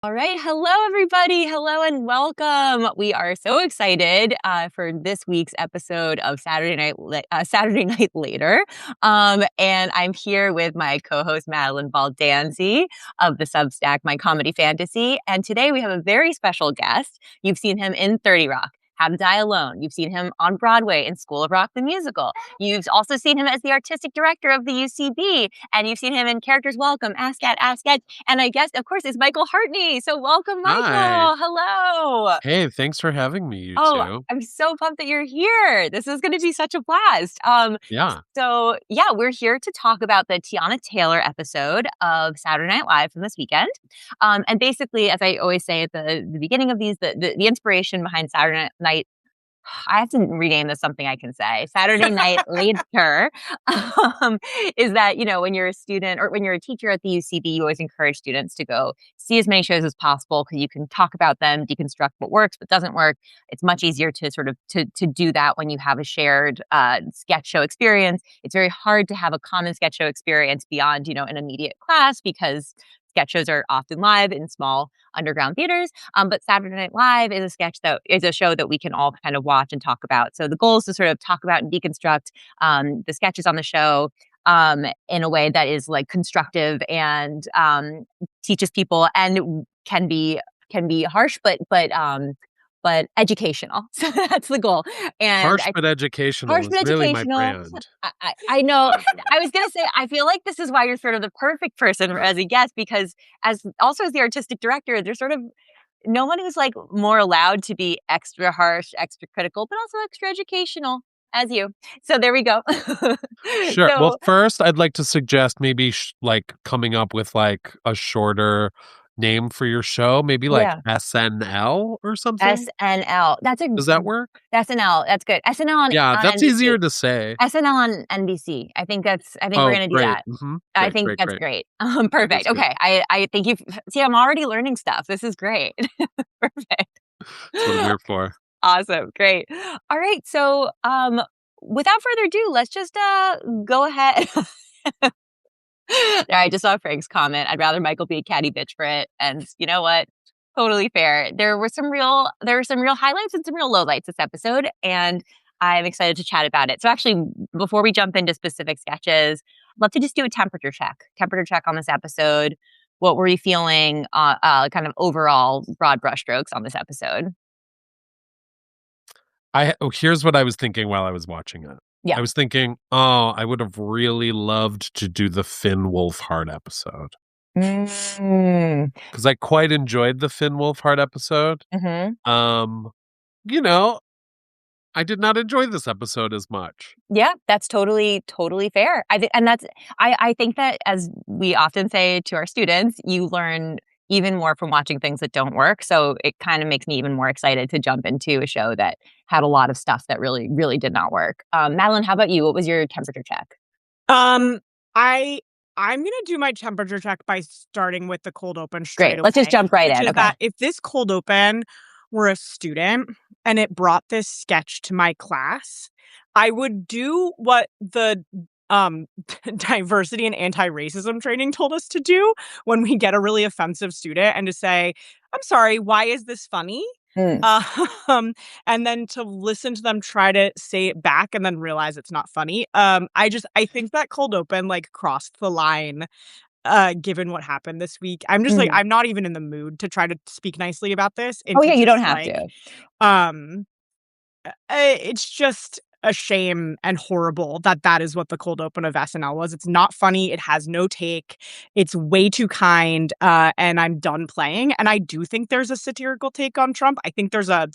All right. Hello, everybody. Hello and welcome. We are so excited for this week's episode of Saturday Night Later. And I'm here with my co-host, Madalyn Baldanzi of the Substack, My Comedy Fantasy. And today we have a very special guest. You've seen him in 30 Rock, How to Die Alone. You've seen him on Broadway in School of Rock, the musical. You've also seen him as the artistic director of the UCB. And you've seen him in Characters Welcome, Ask Cat, Ask Ed. And I guess, of course, is Michael Hartney. So welcome, Michael. Hi. Hello. Hey, thanks for having me, you Oh, two. I'm so pumped that you're here. This is going to be such a blast. Yeah. So yeah, we're here to talk about the Teyana Taylor episode of Saturday Night Live from this weekend. And basically, as I always say at the beginning of these, the inspiration behind Saturday Night, I have to rename this something I can say. Saturday Night Later is that, when you're a student or when you're a teacher at the UCB, you always encourage students to go see as many shows as possible because you can talk about them, deconstruct what works, but doesn't work. It's much easier to sort of to do that when you have a shared sketch show experience. It's very hard to have a common sketch show experience beyond, an immediate class because sketch shows are often live in small underground theaters. But Saturday Night Live is a show that we can all kind of watch and talk about. So the goal is to sort of talk about and deconstruct the sketches on the show in a way that is like constructive and teaches people and can be harsh, but educational. So that's the goal. And harsh but educational is really my brand. I know. I was going to say, I feel like this is why you're sort of the perfect person as a guest, because as the artistic director, there's sort of no one who's like more allowed to be extra harsh, extra critical, but also extra educational as you. So there we go. Sure. Well, first, I'd like to suggest maybe like coming up with like a shorter name for your show, maybe like SNL or something. SNL. Does that work? SNL. That's good. SNL on that's NBC. easier to say. SNL on NBC. I think we're gonna do that. Mm-hmm. I think that's great. Perfect. That's okay. I think I'm already learning stuff. This is great. Perfect. That's what I'm here for. Awesome. Great. All right. So without further ado, let's just go ahead. I just saw Frank's comment. I'd rather Michael be a catty bitch for it. And you know what? Totally fair. There were some real highlights and some real lowlights this episode, and I'm excited to chat about it. So actually, before we jump into specific sketches, I'd love to just do a temperature check on this episode. What were you feeling, kind of overall broad brushstrokes on this episode? Here's what I was thinking while I was watching it. Yeah. I was thinking, I would have really loved to do the Finn Wolfhard episode. Because I quite enjoyed the Finn Wolfhard episode. Mm-hmm. I did not enjoy this episode as much. Yeah, that's totally fair. I think that, as we often say to our students, you learn even more from watching things that don't work. So it kind of makes me even more excited to jump into a show that had a lot of stuff that really, really did not work. Madalyn, how about you? What was your temperature check? I'm going to do my temperature check by starting with the cold open straight away. Great. Let's just jump right in. Okay. That if this cold open were a student and it brought this sketch to my class, I would do what the diversity and anti-racism training told us to do when we get a really offensive student, and to say, I'm sorry, why is this funny? And then to listen to them try to say it back and then realize it's not funny. I think that cold open like crossed the line, given what happened this week. I'm just like, I'm not even in the mood to try to speak nicely about this. You don't have to. It's just a shame and horrible that is what the cold open of SNL was. It's not funny. It has no take. It's way too kind. And I'm done playing. And I do think there's a satirical take on Trump. I think there's a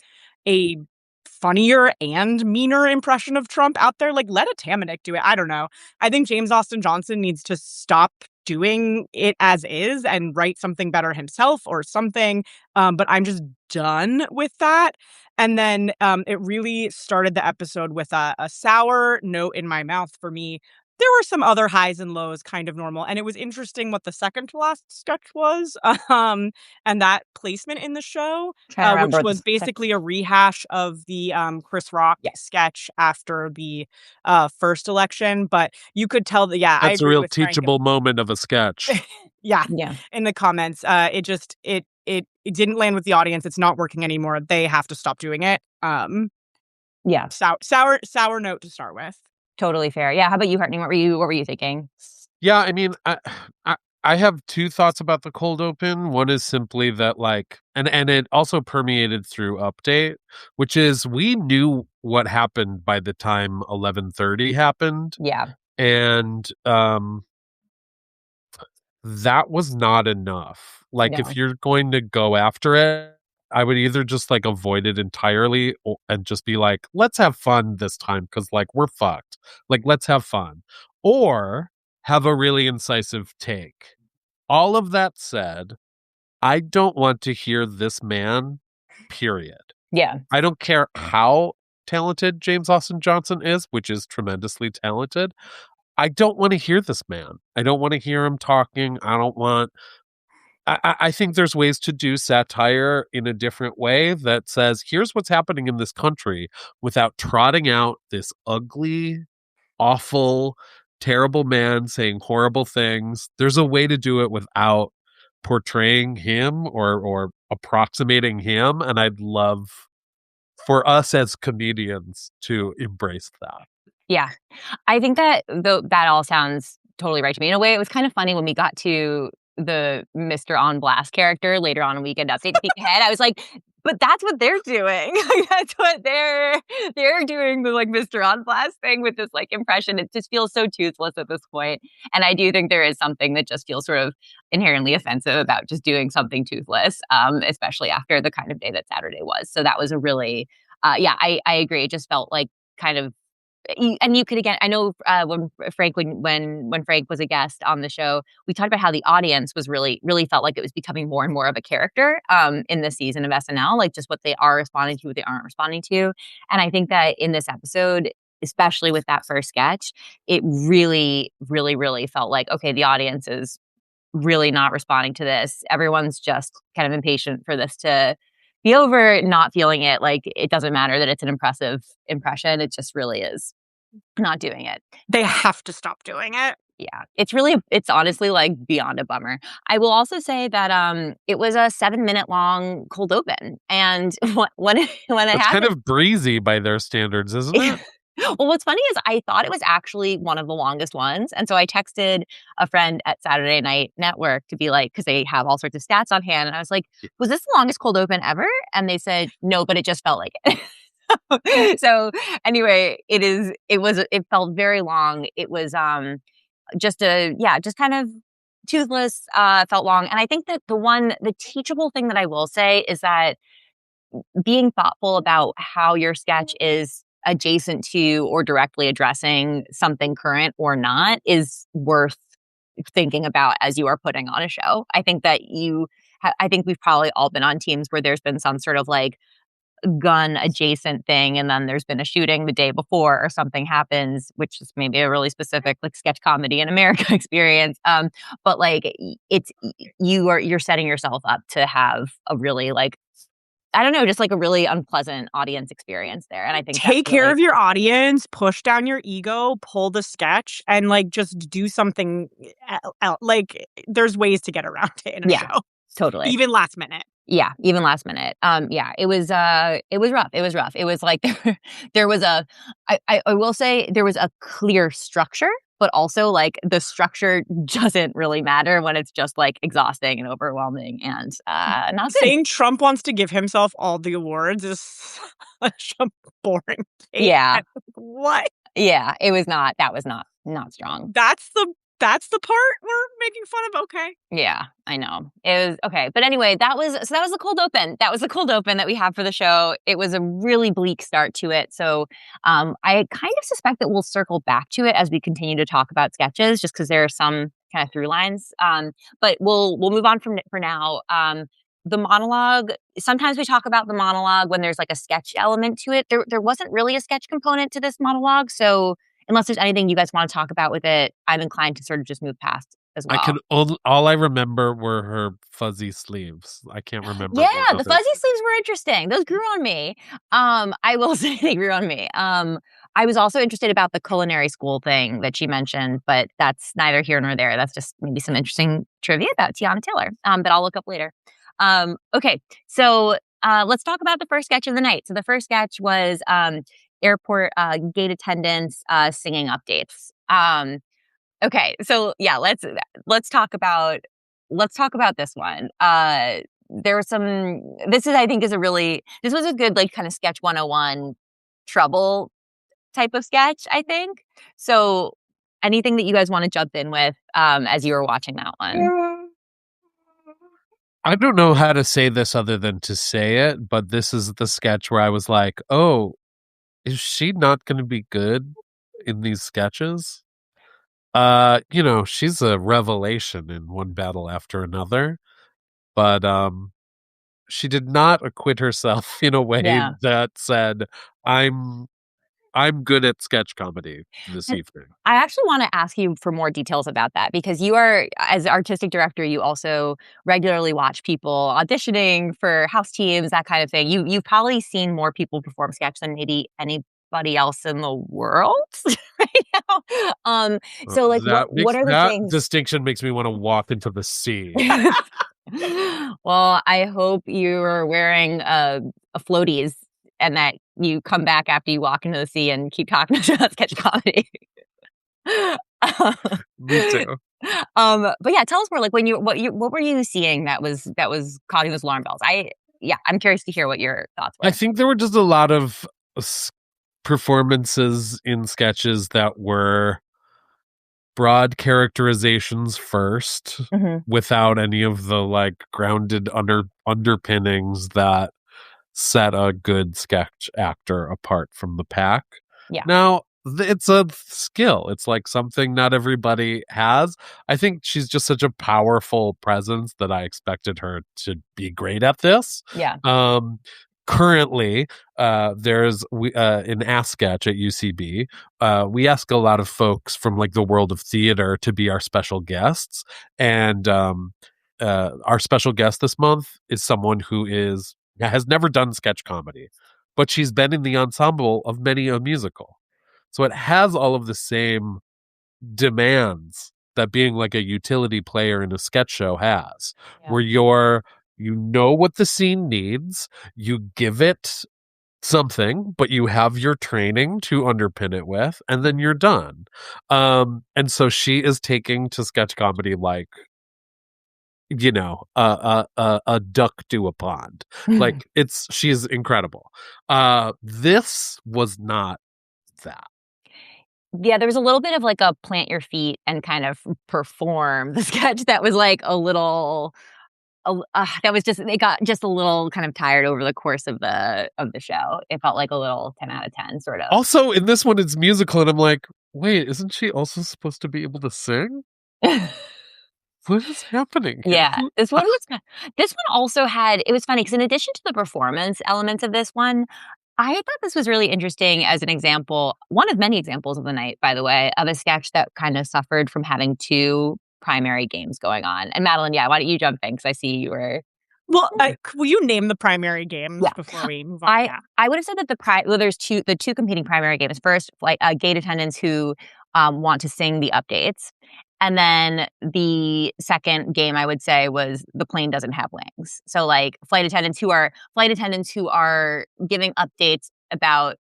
funnier and meaner impression of Trump out there. Like, let a Tamanik do it. I don't know. I think James Austin Johnson needs to stop doing it as is and write something better himself or something. But I'm just done with that. And then it really started the episode with a sour note in my mouth for me. There were some other highs and lows, kind of normal. And it was interesting what the second to last sketch was. And that placement in the show, which was basically a rehash of the Chris Rock sketch after the first election. But you could tell that, that's a real teachable moment of a sketch. Yeah. In the comments, it it didn't land with the audience. It's not working anymore. They have to stop doing it. Yeah. Sour note to start with. Totally fair. Yeah. How about you, Hartney? What were you thinking? Yeah, I mean, I have two thoughts about the cold open. One is simply that, like, and it also permeated through Update, which is we knew what happened by the time 11:30 happened. Yeah. And that was not enough. Like, if you're going to go after it, I would either just like avoid it entirely and just be like, let's have fun this time because like we're fucked. Like, let's have fun. Or have a really incisive take. All of that said, I don't want to hear this man, period. Yeah. I don't care how talented James Austin Johnson is, which is tremendously talented. I don't want to hear this man. I don't want to hear him talking. I think there's ways to do satire in a different way that says, here's what's happening in this country without trotting out this ugly, awful, terrible man saying horrible things. There's a way to do it without portraying him or approximating him. And I'd love for us as comedians to embrace that. Yeah. I think that that all sounds totally right to me. In a way, it was kind of funny when we got to the Mr. On Blast character later on in Weekend Update to peek ahead. I was like, but that's what they're doing. That's what they're doing, the like Mr. On Blast thing with this like impression. It just feels so toothless at this point. And I do think there is something that just feels sort of inherently offensive about just doing something toothless, especially after the kind of day that Saturday was. So that was a really, I agree. It just felt like kind of, and you could, again, I know when Frank was a guest on the show, we talked about how the audience was really felt like it was becoming more and more of a character in this season of SNL, like just what they are responding to, what they aren't responding to. And I think that in this episode, especially with that first sketch, it really felt like, okay, the audience is really not responding to this. Everyone's just kind of impatient for this to be over, not feeling it. Like, it doesn't matter that it's an impressive impression. It just really is not doing it. They have to stop doing it. Yeah. It's honestly like beyond a bummer. I will also say that it was a 7-minute long cold open. And when it happened, kind of breezy by their standards, isn't it? Well, what's funny is I thought it was actually one of the longest ones. And so I texted a friend at Saturday Night Network to be like, because they have all sorts of stats on hand. And I was like, was this the longest cold open ever? And they said, no, but it just felt like it. So anyway, it felt very long. It was just kind of toothless, felt long. And I think that the teachable thing that I will say is that being thoughtful about how your sketch is adjacent to or directly addressing something current or not is worth thinking about as you are putting on a show. I think that I think we've probably all been on teams where there's been some sort of like gun adjacent thing, and then there's been a shooting the day before or something happens, which is maybe a really specific like sketch comedy in America experience. But like you're setting yourself up to have a really like, I don't know, just like a really unpleasant audience experience there. And I think take care of your audience, push down your ego, pull the sketch, and like just do something else. Like, there's ways to get around it in a show. Totally. Even last minute. Yeah, even last minute. It was rough. It was rough. It was like there was I will say there was a clear structure, but also like the structure doesn't really matter when it's just like exhausting and overwhelming and not good. Saying Trump wants to give himself all the awards is such a boring take. Yeah. What? Yeah, that was not strong. That's the part we're making fun of. Okay. Yeah, I know. It was okay. But anyway, that was the cold open. That was the cold open that we have for the show. It was a really bleak start to it. So I kind of suspect that we'll circle back to it as we continue to talk about sketches, just because there are some kind of through lines. But we'll move on for now. The monologue, sometimes we talk about the monologue when there's like a sketch element to it. There wasn't really a sketch component to this monologue. So unless there's anything you guys want to talk about with it, I'm inclined to sort of just move past as well. All I remember were her fuzzy sleeves. I can't remember. Yeah, the fuzzy sleeves were interesting. Those grew on me. I will say they grew on me. I was also interested about the culinary school thing that she mentioned, but that's neither here nor there. That's just maybe some interesting trivia about Teyana Taylor that I'll look up later. Okay, so let's talk about the first sketch of the night. So the first sketch was airport gate attendants singing updates. Okay, so yeah, let's talk about this one. There was some. This is, I think, this was a good like kind of sketch 101 trouble type of sketch, I think. So anything that you guys want to jump in with as you were watching that one? I don't know how to say this other than to say it, but this is the sketch where I was like, oh, is she not going to be good in these sketches? She's a revelation in one battle after another, but she did not acquit herself in a way Yeah. that said, I'm good at sketch comedy this And evening. I actually want to ask you for more details about that because you are, as artistic director, you also regularly watch people auditioning for house teams, that kind of thing. You've probably seen more people perform sketch than maybe anybody else in the world right now. So like, what are the That things? distinction makes me want to walk into the sea. Well, I hope you're wearing a floaties and that you come back after you walk into the sea and keep talking about sketch comedy. Me too. But yeah, tell us more. Like what were you seeing that was causing those alarm bells? I'm curious to hear what your thoughts were. I think there were just a lot of performances in sketches that were broad characterizations first, without any of the like grounded underpinnings that set a good sketch actor apart from the pack. Yeah. Now, it's a skill. It's like something not everybody has. I think she's just such a powerful presence that I expected her to be great at this. Yeah. Currently, there's an Ask Sketch at UCB. We ask a lot of folks from like the world of theater to be our special guests, and our special guest this month is someone who has never done sketch comedy, but she's been in the ensemble of many a musical, so it has all of the same demands that being like a utility player in a sketch show has, where you know what the scene needs, you give it something, but you have your training to underpin it with, and then you're done. And so she is taking to sketch comedy like, a duck to a pond. Like she's incredible. This was not that. Yeah, there was a little bit of like a plant your feet and kind of perform the sketch that was like a little that was just, it got just a little kind of tired over the course of the show. It felt like a little 10 out of 10 sort of. Also, in this one, it's musical, and I'm like, wait, isn't she also supposed to be able to sing? What is happening here? Yeah, this one also had, it was funny because in addition to the performance elements of this one, I thought this was really interesting as an example, one of many examples of the night, by the way, of a sketch that kind of suffered from having two primary games going on. And Madalyn, why don't you jump in? Because I see you were. Well, will you name the primary games before we move on? I would have said that there's the two competing primary games. First, like gate attendants who want to sing the updates. And then the second game I would say was the plane doesn't have wings. So like flight attendants who are giving updates about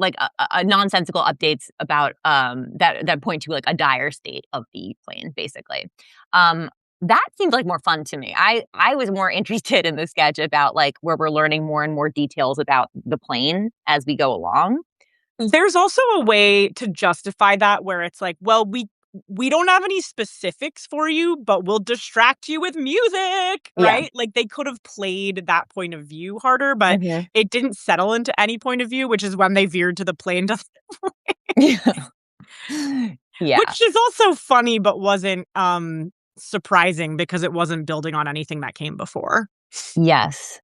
like a nonsensical updates about that point to like a dire state of the plane, basically. That seemed like more fun to me. I was more interested in the sketch about like where we're learning more and more details about the plane as we go along. There's also a way to justify that where it's like, well, we don't have any specifics for you, but we'll distract you with music, right? Like they could have played that point of view harder, but it didn't settle into any point of view, which is when they veered to the plane doesn't Yeah. Which is also funny, but wasn't surprising because it wasn't building on anything that came before. Yes.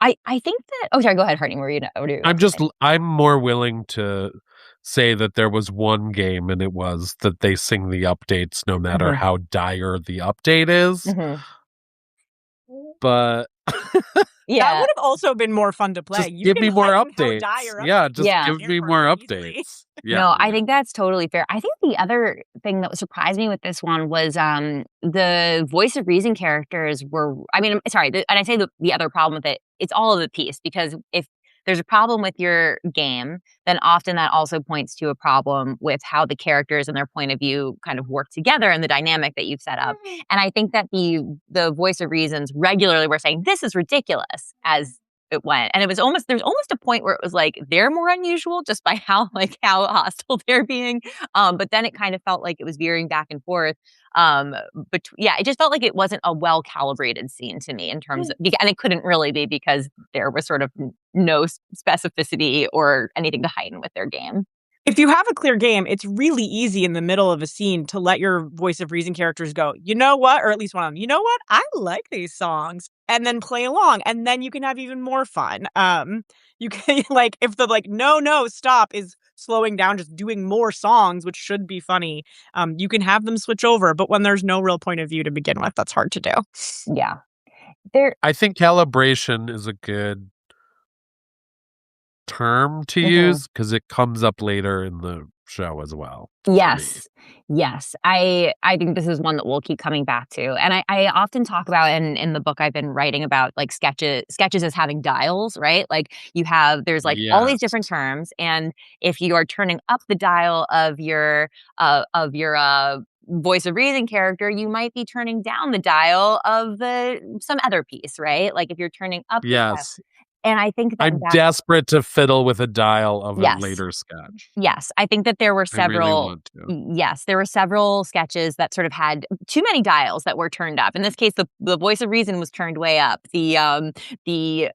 I think that. Oh, sorry. Go ahead, Hartney. I'm more willing to say that there was one game, and it was that they sing the updates no matter how dire the update is. But That would have also been more fun to play. Just You give can me more heighten how updates. dire Yeah, updates just Yeah. give me more updates. Yeah, No, I think that's totally fair. I think the other thing that surprised me with this one was the voice of reason characters were. I mean, sorry, and I say the other problem with it. It's all of the piece because if there's a problem with your game, then often that also points to a problem with how the characters and their point of view kind of work together and the dynamic that you've set up. And I think that the voice of reasons regularly were saying this is ridiculous as it went. And it was there's almost a point where it was like they're more unusual just by how hostile they're being. But then it kind of felt like it was veering back and forth. But yeah, it just felt like it wasn't a well calibrated scene to me in terms of, and it couldn't really be because there was sort of no specificity or anything to heighten with their game. If you have a clear game, it's really easy in the middle of a scene to let your voice of reason characters go, you know what? Or at least one of them, you know what? I like these songs. And then play along. And then you can have even more fun. You can if the no, stop is slowing down, just doing more songs, which should be funny. You can have them switch over. But when there's no real point of view to begin with, that's hard to do. Yeah. I think calibration is a good term to use because it comes up later in the show as well. Yes. I think this is one that we'll keep coming back to. And I often talk about in the book I've been writing about like sketches as having dials, right? Like there's all these different terms. And if you are turning up the dial of your voice of reason character, you might be turning down the dial of some other piece, right? Like if you're turning up the dial. And I think that I'm desperate to fiddle with a dial of a later sketch. Yes, I think that there were several. I really want to. Yes, there were several sketches that sort of had too many dials that were turned up. In this case, the voice of reason was turned way up. The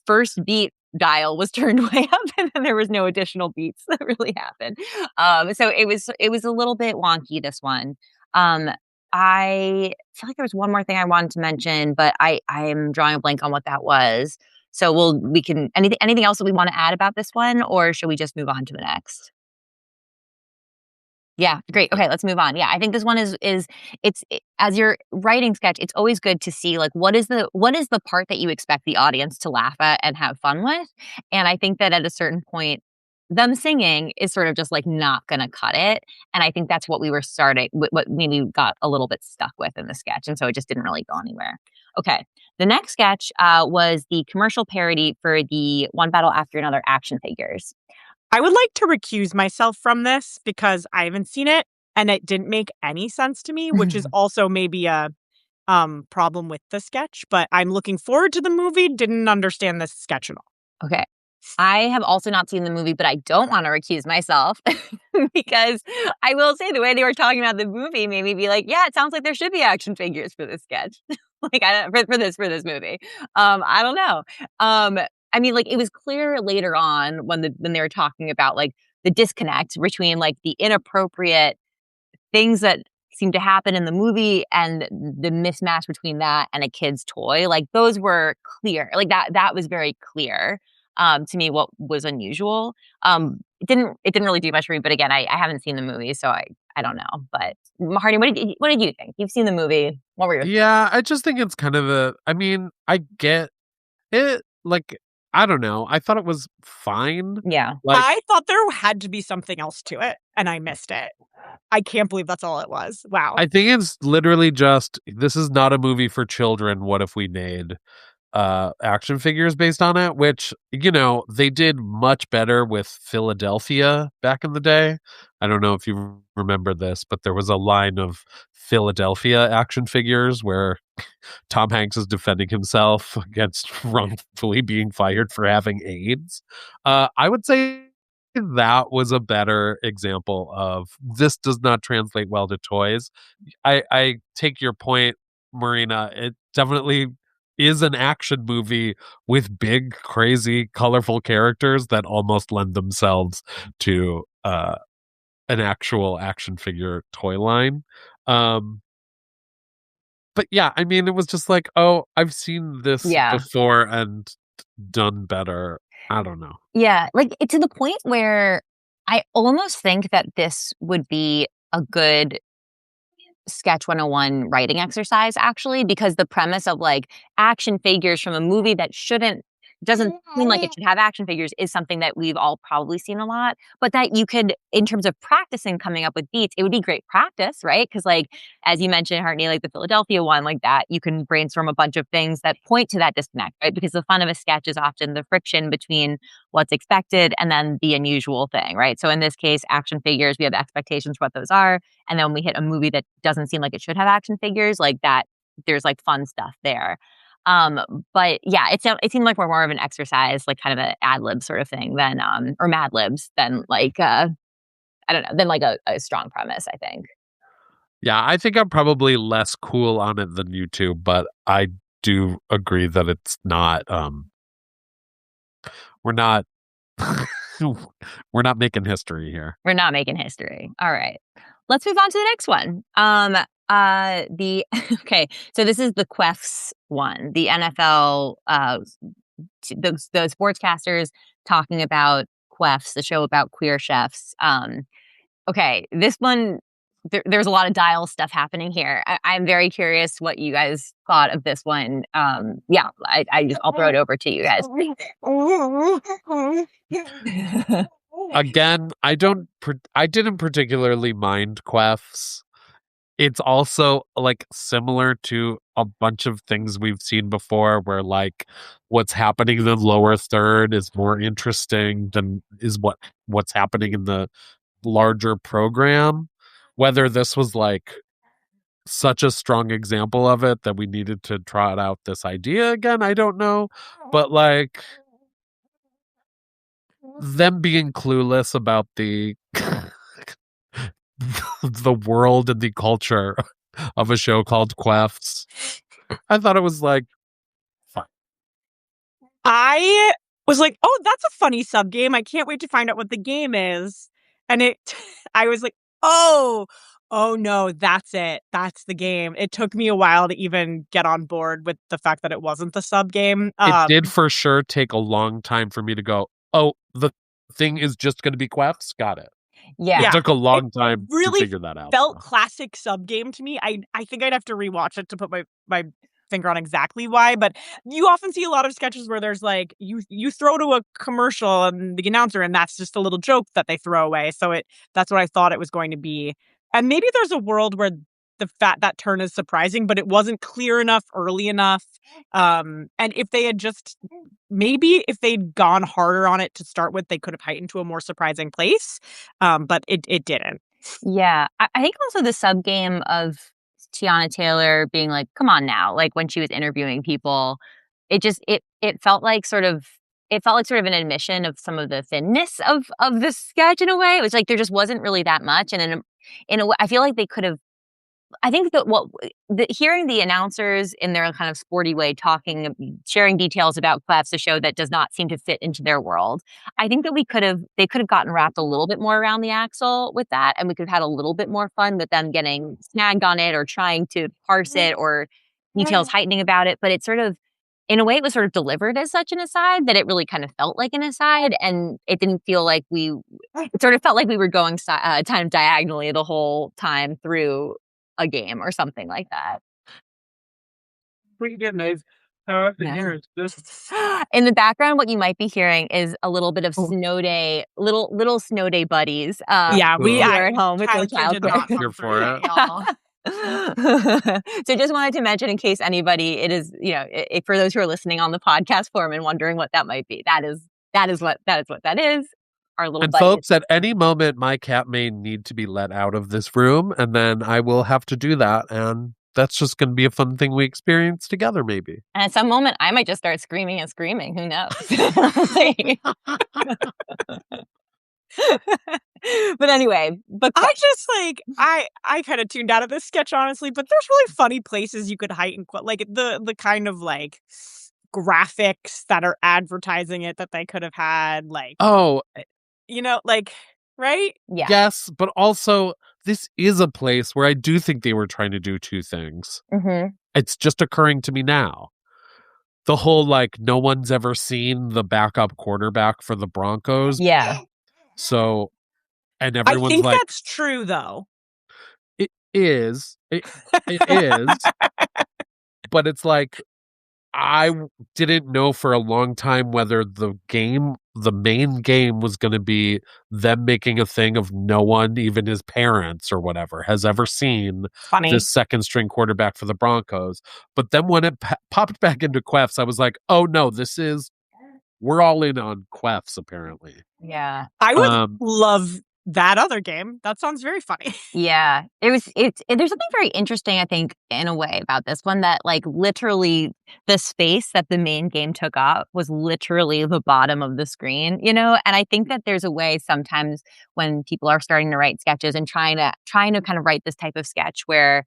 first beat dial was turned way up, and then there was no additional beats that really happened. So it was a little bit wonky, this one. I feel like there was one more thing I wanted to mention, but I'm drawing a blank on what that was. So we can anything else that we want to add about this one, or should we just move on to the next? Yeah, great. Okay, let's move on. Yeah, I think this one as you're writing sketch, it's always good to see like what is the part that you expect the audience to laugh at and have fun with. And I think that at a certain point, them singing is sort of just like not going to cut it. And I think that's what we were starting, what maybe we got a little bit stuck with in the sketch. And so it just didn't really go anywhere. Okay. The next sketch was the commercial parody for the One Battle After Another action figures. I would like to recuse myself from this because I haven't seen it and it didn't make any sense to me, which is also maybe a problem with the sketch. But I'm looking forward to the movie. Didn't understand this sketch at all. Okay. I have also not seen the movie, but I don't want to recuse myself because I will say the way they were talking about the movie made me be like, yeah, it sounds like there should be action figures for this sketch. For this movie. I don't know. I mean, like it was clear later on when they were talking about like the disconnect between like the inappropriate things that seem to happen in the movie and the mismatch between that and a kid's toy. Like those were clear. Like that was very clear. To me, what was unusual. It didn't really do much for me. But again, I haven't seen the movie, so I don't know. But Hardy, what did you think? You've seen the movie. What were your thoughts? Yeah, I just think it's kind of I mean, I get it. Like, I don't know. I thought it was fine. Yeah. I thought there had to be something else to it, and I missed it. I can't believe that's all it was. Wow. I think it's literally just, this is not a movie for children. What if we made action figures based on it, which, you know, they did much better with Philadelphia back in the day. I don't know if you remember this, but there was a line of Philadelphia action figures where Tom Hanks is defending himself against wrongfully being fired for having AIDS. I would say that was a better example of this does not translate well to toys. I take your point, Marina. It definitely is an action movie with big, crazy, colorful characters that almost lend themselves to an actual action figure toy line. But yeah, I mean, it was just like, oh, I've seen this before and done better. I don't know. Yeah, like to the point where I almost think that this would be a good Sketch 101 writing exercise, actually, because the premise of like action figures from a movie that doesn't seem like it should have action figures is something that we've all probably seen a lot, but that you could, in terms of practicing coming up with beats, it would be great practice, right? Because like, as you mentioned, Hartney, like the Philadelphia one, like that, you can brainstorm a bunch of things that point to that disconnect, right? Because the fun of a sketch is often the friction between what's expected and then the unusual thing, right? So in this case, action figures, we have expectations for what those are. And then when we hit a movie that doesn't seem like it should have action figures, like that, there's like fun stuff there. But yeah, it seemed like we're more of an exercise, like kind of an ad lib sort of thing than, or Mad Libs than like, I don't know, than like a strong premise, I think. Yeah, I think I'm probably less cool on it than you two, but I do agree that it's not, we're not, we're not making history here. We're not making history. All right. Let's move on to the next one. Okay, so this is the Quefs one, the NFL, the sportscasters talking about Quefs, the show about queer chefs. Okay, this one, there's a lot of dial stuff happening here. I'm very curious what you guys thought of this one. Yeah, I'll throw it over to you guys. Again, I didn't particularly mind Quefs. It's also like similar to a bunch of things we've seen before where like what's happening in the lower third is more interesting than is what's happening in the larger program. Whether this was like such a strong example of it that we needed to trot out this idea again, I don't know. But like them being clueless about the the world and the culture of a show called Quefts, I thought it was like fun. I was like, oh, that's a funny sub game. I can't wait to find out what the game is. And I was like, oh no, that's it. That's the game. It took me a while to even get on board with the fact that it wasn't the sub game. It did for sure take a long time for me to go, oh, the thing is just going to be Quefts? Got it. Yeah. It took a long time really to figure that out. Felt classic sub game to me. I think I'd have to rewatch it to put my finger on exactly why, but you often see a lot of sketches where there's like you throw to a commercial and the announcer, and that's just a little joke that they throw away. So that's what I thought it was going to be. And maybe there's a world where that turn is surprising, but it wasn't clear enough early enough. And if they had if they'd gone harder on it to start with, they could have heightened to a more surprising place. But it didn't. Yeah. I think also the sub game of Teyana Taylor being like, come on now, like when she was interviewing people, it felt like sort of an admission of some of the thinness of the sketch in a way. It was like there just wasn't really that much. And in a way, I feel like they could have, I think that hearing the announcers in their kind of sporty way sharing details about Clefs, a show that does not seem to fit into their world, I think that they could have gotten wrapped a little bit more around the axle with that, and we could have had a little bit more fun with them getting snagged on it or trying to parse it or details heightening about it. But it sort of, in a way, it was sort of delivered as such an aside that it really kind of felt like an aside, and it didn't feel like it sort of felt like we were going kind of diagonally the whole time through a game or something like that. Pretty good, Nave. In the background, what you might be hearing is a little bit of snow day, little snow day buddies. Yeah, we are at home with their child. Here for it. So just wanted to mention, in case anybody, it is, for those who are listening on the podcast form and wondering what that might be, that is what that is. Our little and buddies. Folks, at any moment, my cat may need to be let out of this room, and then I will have to do that. And that's just going to be a fun thing we experience together, maybe. And at some moment, I might just start screaming and screaming. Who knows? But anyway, I just I kind of tuned out of this sketch, honestly, but there's really funny places you could heighten, like the kind of like graphics that are advertising it that they could have had, like, like, right? Yeah. Yes, but also this is a place where I do think they were trying to do two things. Mm-hmm. It's just occurring to me now. The whole, like, no one's ever seen the backup quarterback for the Broncos. Yeah. So, and everyone's I think like, that's true, though. It is. It is. But it's like, I didn't know for a long time whether the main game was going to be them making a thing of no one, even his parents or whatever, has ever seen Funny. this second string quarterback for the Broncos. But then when it popped back into Queffs, I was like, oh no, we're all in on Queffs apparently. Yeah. I would love that other game. That sounds very funny. Yeah. There's something very interesting, I think, in a way about this one, that like literally the space that the main game took up was literally the bottom of the screen, you know? And I think that there's a way sometimes when people are starting to write sketches and trying to kind of write this type of sketch where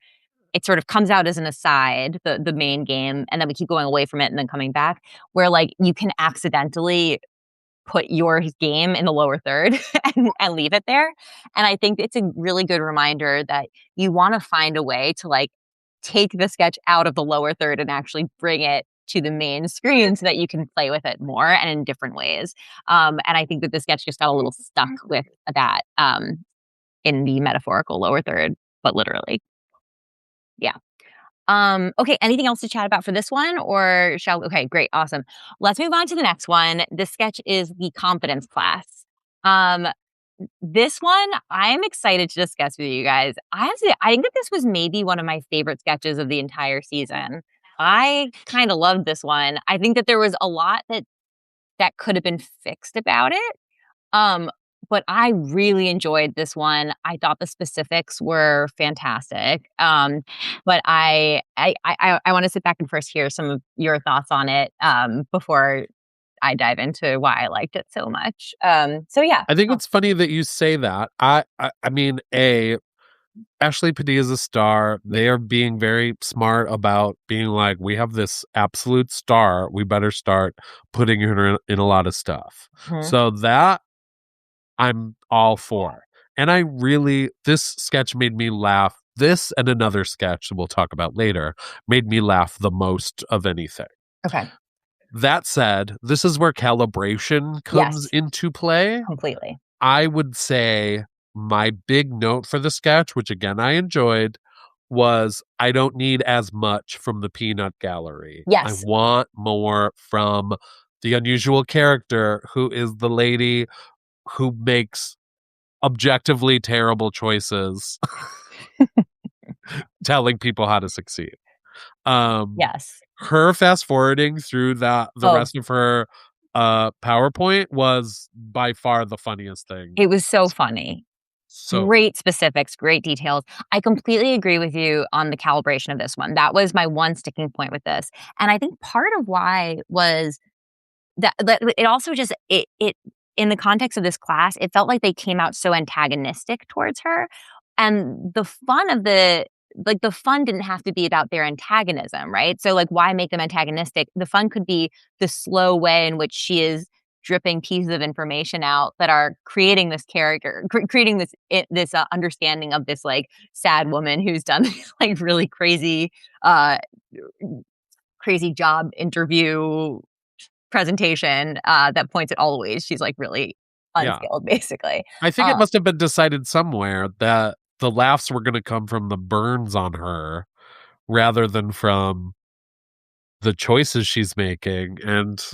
it sort of comes out as an aside, the main game, and then we keep going away from it and then coming back, where like you can accidentally put your game in the lower third and leave it there. And I think it's a really good reminder that you want to find a way to like take the sketch out of the lower third and actually bring it to the main screen so that you can play with it more and in different ways. And I think that the sketch just got a little stuck with that in the metaphorical lower third, but literally. Yeah. Okay, anything else to chat about for this one, or okay, great, awesome. Let's move on to the next one. This sketch is the confidence class. This one I'm excited to discuss with you guys. I think that this was maybe one of my favorite sketches of the entire season. I kind of loved this one. I think that there was a lot that could have been fixed about it. But I really enjoyed this one. I thought the specifics were fantastic. But I want to sit back and first hear some of your thoughts on it before I dive into why I liked it so much. So yeah. I think it's funny that you say that. I mean, Ashley Padilla's a star. They are being very smart about being like, we have this absolute star. We better start putting her in a lot of stuff. Mm-hmm. So that I'm all for. And this sketch made me laugh. This and another sketch that we'll talk about later made me laugh the most of anything. Okay. That said, this is where calibration comes into play. Completely. I would say my big note for the sketch, which again I enjoyed, was I don't need as much from the peanut gallery. Yes. I want more from the unusual character who is the lady who makes objectively terrible choices telling people how to succeed. Yes. Her fast forwarding through the rest of her PowerPoint was by far the funniest thing. It was so funny. So great specifics, great details. I completely agree with you on the calibration of this one. That was my one sticking point with this. And I think part of why was that it also just it in the context of this class, it felt like they came out so antagonistic towards her. And the fun of the fun didn't have to be about their antagonism, right? So like, why make them antagonistic? The fun could be the slow way in which she is dripping pieces of information out that are creating this character, creating this understanding of this like sad woman who's done like really crazy job interview presentation that points at all the ways she's like really unskilled, basically. I think it must have been decided somewhere that the laughs were going to come from the burns on her rather than from the choices she's making. And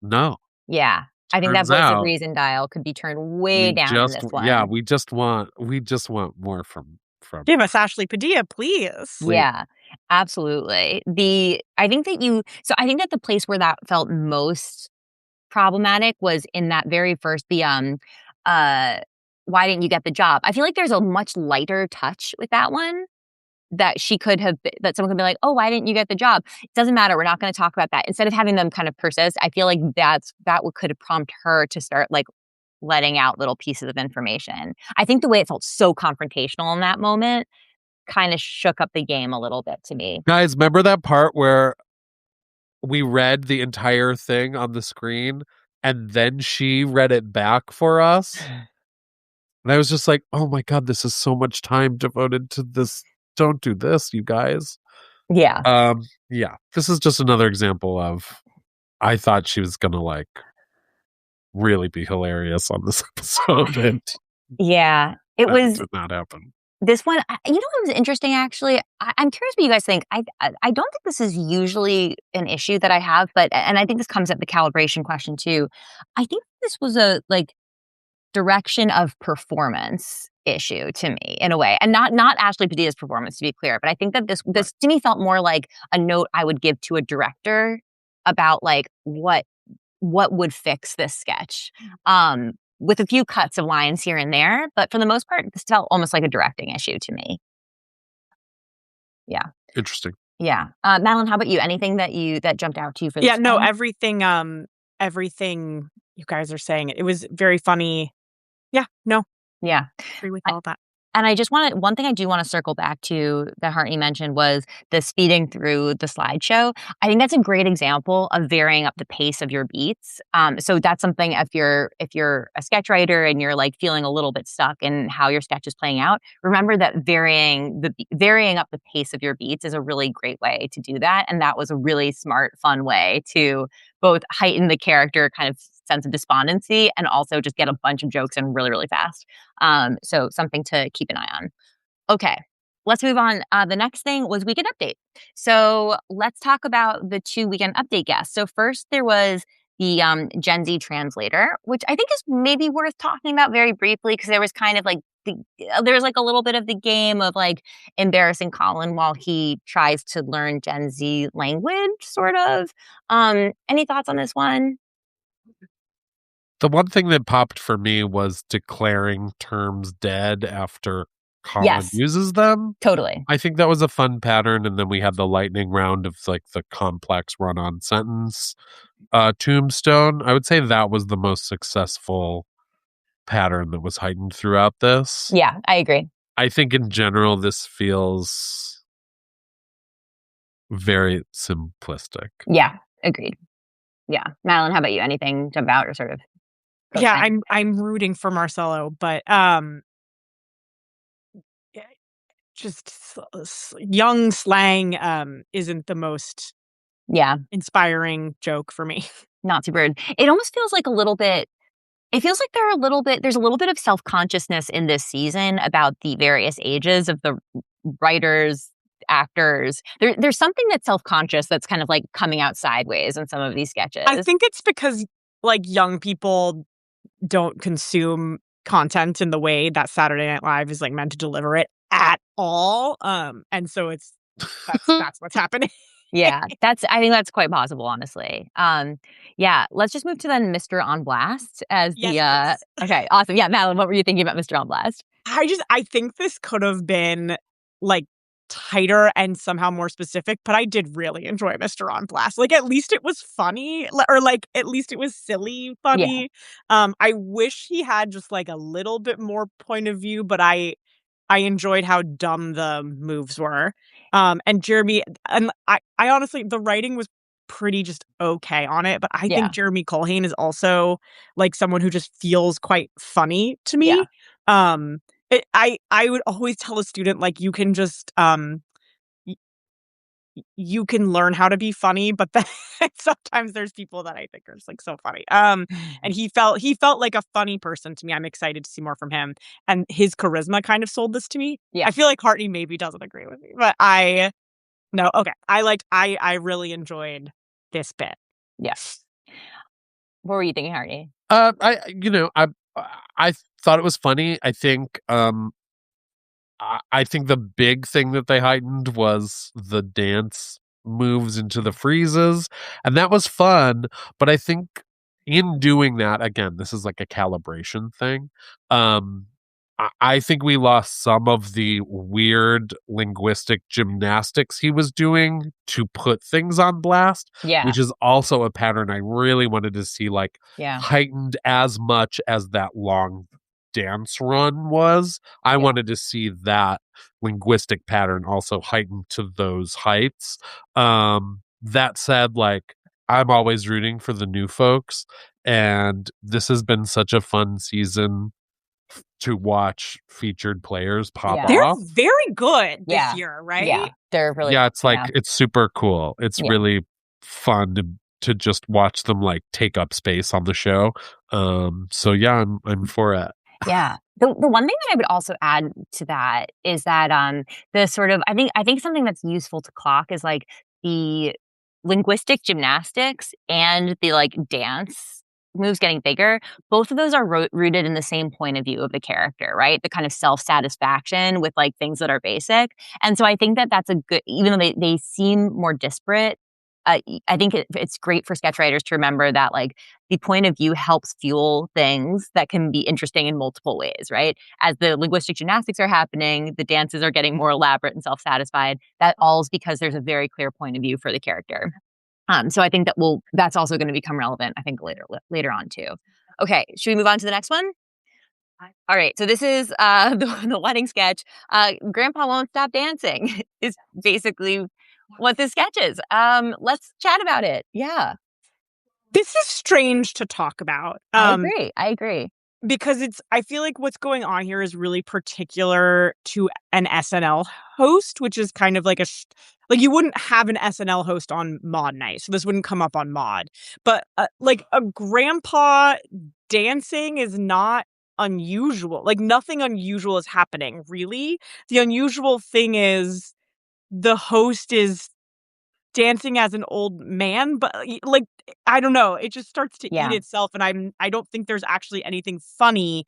no. Yeah. I think that voice of reason dial could be turned way down in this one. Yeah, we just want more from Give us Ashley Padilla, please. Yeah, absolutely. I think that the place where that felt most problematic was in that very first why didn't you get the job? I feel like there's a much lighter touch with that one that that someone could be like, oh, why didn't you get the job? It doesn't matter. We're not going to talk about that. Instead of having them kind of persist, I feel like that could prompt her to start like letting out little pieces of information. I think the way it felt so confrontational in that moment kind of shook up the game a little bit to me. Guys, remember that part where we read the entire thing on the screen and then she read it back for us? And I was just like, oh my God, this is so much time devoted to this. Don't do this, you guys. Yeah. Yeah. This is just another example of I thought she was gonna like really be hilarious on this episode. And yeah. It did not happen. This one, you know what was interesting, actually? I'm curious what you guys think. I don't think this is usually an issue that I have, and I think this comes at the calibration question, too. I think this was a, like, direction of performance issue to me, in a way. And not Ashley Padilla's performance, to be clear, but I think that this to me felt more like a note I would give to a director about, like, what would fix this sketch. With a few cuts of lines here and there, but for the most part, this felt almost like a directing issue to me. Yeah. Interesting. Yeah. Madalyn, how about you? Anything that jumped out to you for this? Yeah, no, one? everything you guys are saying, it was very funny. Yeah, no, Yeah. agree with all that. And one thing I do want to circle back to that Hartney mentioned was the speeding through the slideshow. I think that's a great example of varying up the pace of your beats. So that's something if you're a sketch writer and you're like feeling a little bit stuck in how your sketch is playing out, remember that varying up the pace of your beats is a really great way to do that. And that was a really smart, fun way to both heighten the character kind of sense of despondency and also just get a bunch of jokes in really, really fast. So something to keep an eye on. Okay, let's move on. The next thing was Weekend Update. So let's talk about the 2 Weekend Update guests. So first there was the Gen Z translator, which I think is maybe worth talking about very briefly because there was kind of like there's like a little bit of the game of like embarrassing Colin while he tries to learn Gen Z language, sort of. Any thoughts on this one? The one thing that popped for me was declaring terms dead after Colin Yes. uses them. Totally. I think that was a fun pattern. And then we had the lightning round of like the complex run-on sentence tombstone. I would say that was the most successful pattern that was heightened throughout this. Yeah, I agree. I think in general, this feels very simplistic. Yeah, agreed. Yeah. Madalyn, how about you? Anything jump out or sort of? Yeah, I'm rooting for Marcelo, but just young slang isn't the most inspiring joke for me. Not super. It almost feels like a little bit. It feels like there's a little bit of self-consciousness in this season about the various ages of the writers, actors. There's something that's self-conscious that's kind of like coming out sideways in some of these sketches. I think it's because like young people don't consume content in the way that Saturday Night Live is like meant to deliver it at all. And so that's what's happening. Yeah, I think that's quite possible, honestly. Yeah, let's just move to then Mr. On Blast as yes, okay, awesome. Yeah, Madalyn, what were you thinking about Mr. On Blast? I think this could have been like tighter and somehow more specific, but I did really enjoy Mr. On Blast. Like at least it was funny, or like at least it was silly funny. Yeah. I wish he had just like a little bit more point of view, but I enjoyed how dumb the moves were. And Jeremy, and I honestly, the writing was pretty just okay on it, but I think Jeremy Colhane is also like someone who just feels quite funny to me. Yeah. I would always tell a student, like, you can just you can learn how to be funny, but then sometimes there's people that I think are just like so funny. And he felt like a funny person to me. I'm excited to see more from him, and his charisma kind of sold this to me. Yeah. I feel like Hartney maybe doesn't agree with me, but I really enjoyed this bit. Yes. What were you thinking, Hartney? I thought it was funny. I think the big thing that they heightened was the dance moves into the freezes, and that was fun. But I think in doing that, again, this is like a calibration thing. I think we lost some of the weird linguistic gymnastics he was doing to put things on blast, which is also a pattern I really wanted to see like heightened as much as that long dance run was. I wanted to see that linguistic pattern also heightened to those heights. That said, like, I'm always rooting for the new folks, and this has been such a fun season to watch featured players pop off. They're very good this year, right? Yeah, they're really. Yeah, it's like it's super cool. It's really fun to just watch them like take up space on the show. So yeah, I'm for it. Yeah. The one thing that I would also add to that is that the sort of I think something that's useful to clock is like the linguistic gymnastics and the like dance moves getting bigger. Both of those are rooted in the same point of view of the character, right? The kind of self-satisfaction with like things that are basic. And so I think that that's a good, even though they seem more disparate, I think it's great for sketch writers to remember that like the point of view helps fuel things that can be interesting in multiple ways, right? As the linguistic gymnastics are happening, the dances are getting more elaborate and self-satisfied. That all is because there's a very clear point of view for the character. So I think that's also going to become relevant, I think, later on too. Okay, should we move on to the next one? All right, so this is the wedding sketch. Grandpa won't stop dancing is basically what this sketch is. Let's chat about it. Yeah. This is strange to talk about. I agree. Because I feel like what's going on here is really particular to an SNL host, which is kind of like like you wouldn't have an SNL host on Maude Night, so this wouldn't come up on Maude. But like a grandpa dancing is not unusual. Like nothing unusual is happening, really. The unusual thing is the host is dancing as an old man, but like I don't know, it just starts to eat itself, and I don't think there's actually anything funny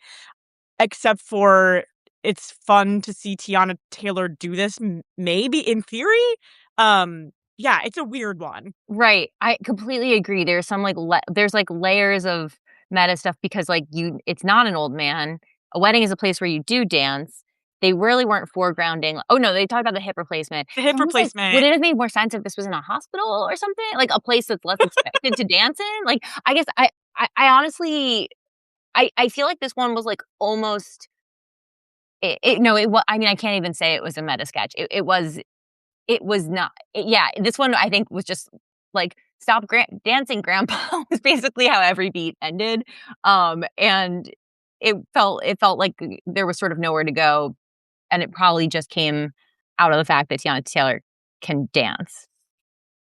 except for it's fun to see Teyana Taylor do this, maybe in theory. Yeah, it's a weird one. Right. I completely agree. There's some like there's like layers of meta stuff because like it's not an old man. A wedding is a place where you do dance. They really weren't foregrounding. Oh no, they talked about the hip replacement. The hip replacement. Like, would it have made more sense if this was in a hospital or something? Like a place that's less expected to dance in? Like I guess I honestly I feel like this one was like almost I mean I can't even say it was a meta sketch. It was not. This one I think was just like stop dancing grandpa was basically how every beat ended. And it felt like there was sort of nowhere to go. And it probably just came out of the fact that Teyana Taylor can dance.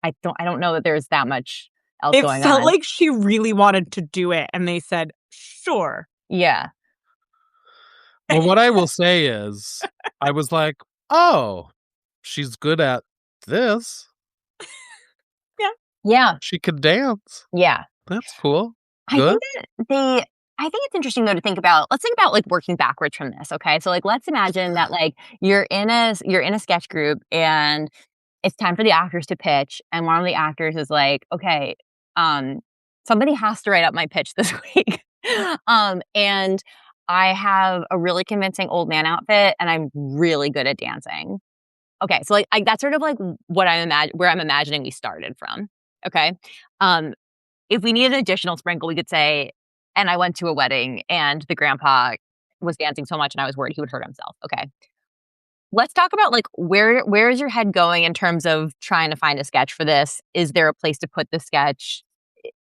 I don't know that there's that much else going on. It felt like she really wanted to do it, and they said, sure. Yeah. Well, what I will say is, I was like, oh, she's good at this. Yeah. She can dance. Yeah. That's cool. Good. I think it's interesting though to think about. Let's think about like working backwards from this. Okay, so like let's imagine that like you're in a sketch group and it's time for the actors to pitch, and one of the actors is like, okay, somebody has to write up my pitch this week, and I have a really convincing old man outfit, and I'm really good at dancing. Okay, so like that's sort of like what where I'm imagining we started from. Okay, if we need an additional sprinkle, we could say, and I went to a wedding and the grandpa was dancing so much and I was worried he would hurt himself. Okay. Let's talk about like where is your head going in terms of trying to find a sketch for this? Is there a place to put the sketch?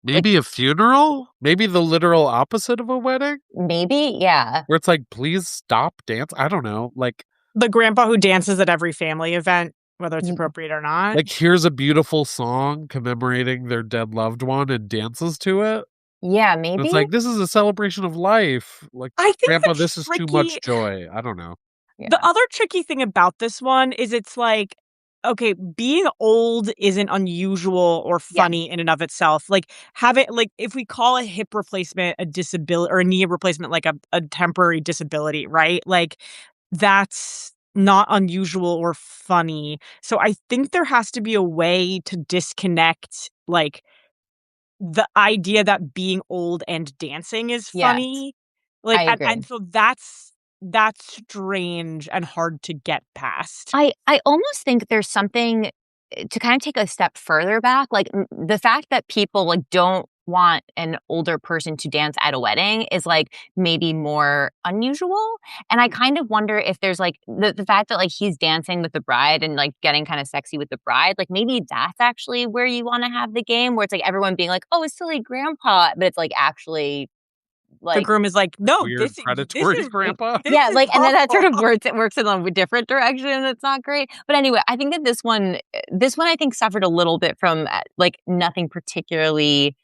Maybe a funeral? Maybe the literal opposite of a wedding? Maybe, yeah. Where it's like, please stop dance. I don't know. Like the grandpa who dances at every family event, whether it's appropriate or not. Like here's a beautiful song commemorating their dead loved one and dances to it. Yeah, maybe. It's like, this is a celebration of life. Like, I think grandpa, this is too much joy. I don't know. Yeah. The other tricky thing about this one is it's like, okay, being old isn't unusual or funny in and of itself. Like, if we call a hip replacement a disability or a knee replacement like a temporary disability, right? Like, that's not unusual or funny. So I think there has to be a way to disconnect, like, the idea that being old and dancing is funny. Like, I agree. and so that's strange and hard to get past. I almost think there's something to kind of take a step further back. Like the fact that people like don't want an older person to dance at a wedding is like maybe more unusual. And I kind of wonder if there's like the fact that like he's dancing with the bride and like getting kind of sexy with the bride, like maybe that's actually where you want to have the game where it's like everyone being like, oh, it's silly grandpa, but it's like actually like the groom is like, no, weird predatory this is grandpa. Yeah, like and then that sort of works in a different direction. It's not great. But anyway, I think that this one I think suffered a little bit from like nothing particularly